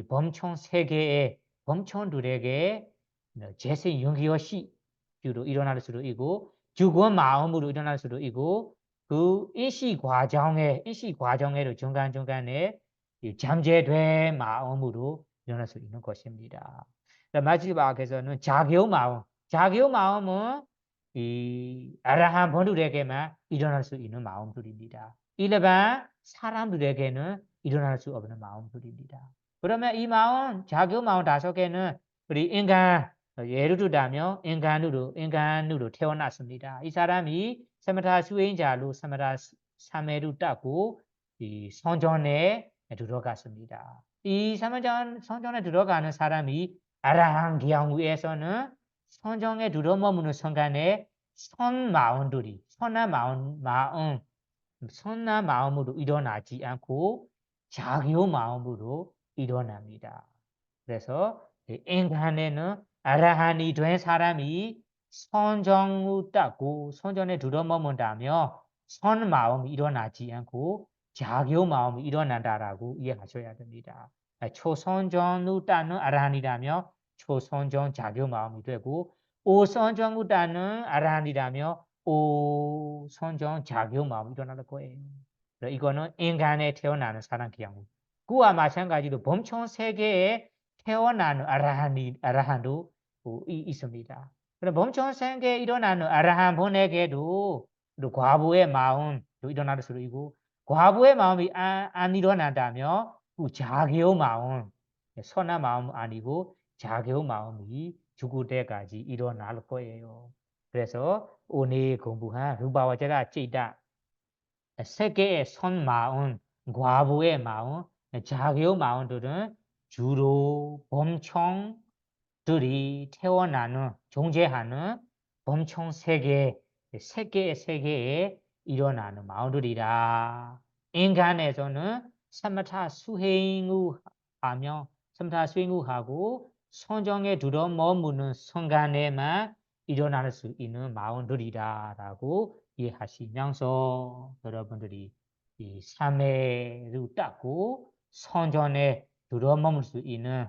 S1: 범청 세계의 범천들에게 제세 연기어 시 로 일어날 수도 있고 주권 마음으로 일어날 수도 있고 그 인식 과정에도 중간중간에 잠재된 마음으로 일어날 수 있는 것입니다. 마지막에서는 자교 마음은 이 아라한 분들에게만 일어날 수 있는 마음들입니다. 일반 사람들에게는 일어날 수 없는 마음들입니다. 그러면 이 마음, 자교 마음 5개는 우리 인간 예를 들자면 인간으로 태어났습니다. 이 사람이 사마타 수행자로 사마타 3회를 따고 이 선전에 들어갔습니다. 이 선전에 들어가는 사람이 아라한 기형에서는 선정에 들어머무는 순간에 선한 마음으로 일어나지 않고 자기의 마음으로 일어납니다. 그래서 인간에는 아라한이 된 사람이 선정을 따고 선전에 들어머문다며 선 마음이 일어나지 않고 자기의 마음이 일어난다라고 이해하셔야 됩니다. 초선정을 따는 아라한이라며 초선정 자기의 마음이 되고 오선정을 따는 아라한이라며 오선정 자기의 마음이 일어날 거예요. 이거는 인간에 태어나는 사람 기형. 그와 마찬가지로 범청 세계에 태어나는 아라한도 있습니다. 그럼 범청 세계에 일어나는 아라한 분에게도 과부의 마음도 일어날 수도 있고 과부의 마음이 안 일어난다면 그 자기의 마음, 선한 마음 아니고 자기의 마음이 죽을 때까지 일어날 거예요. 그래서 오늘 공부한 루바와제가 찌다 세계의 선 마음, 과부의 마음, 자기의 마음들은 주로 범청들이 태어나는, 존재하는 범청 세계에 일어나는 마음들이라. 인간에서는 사마타 수행을 하고 선정에 들어 머무는 순간에만 일어날 수 있는 마음들이라라고 이해하시면서 여러분들이 이 3회를 닦고 선전에 들어머물 수 있는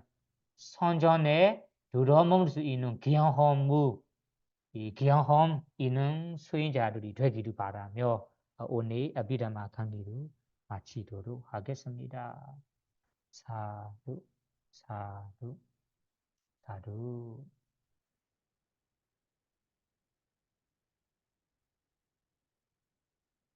S1: 이 경험 있는 수행자들이 되기를 바라며 오늘 아비다마 강의를 마치도록 하겠습니다. 사두, 사두, 사두.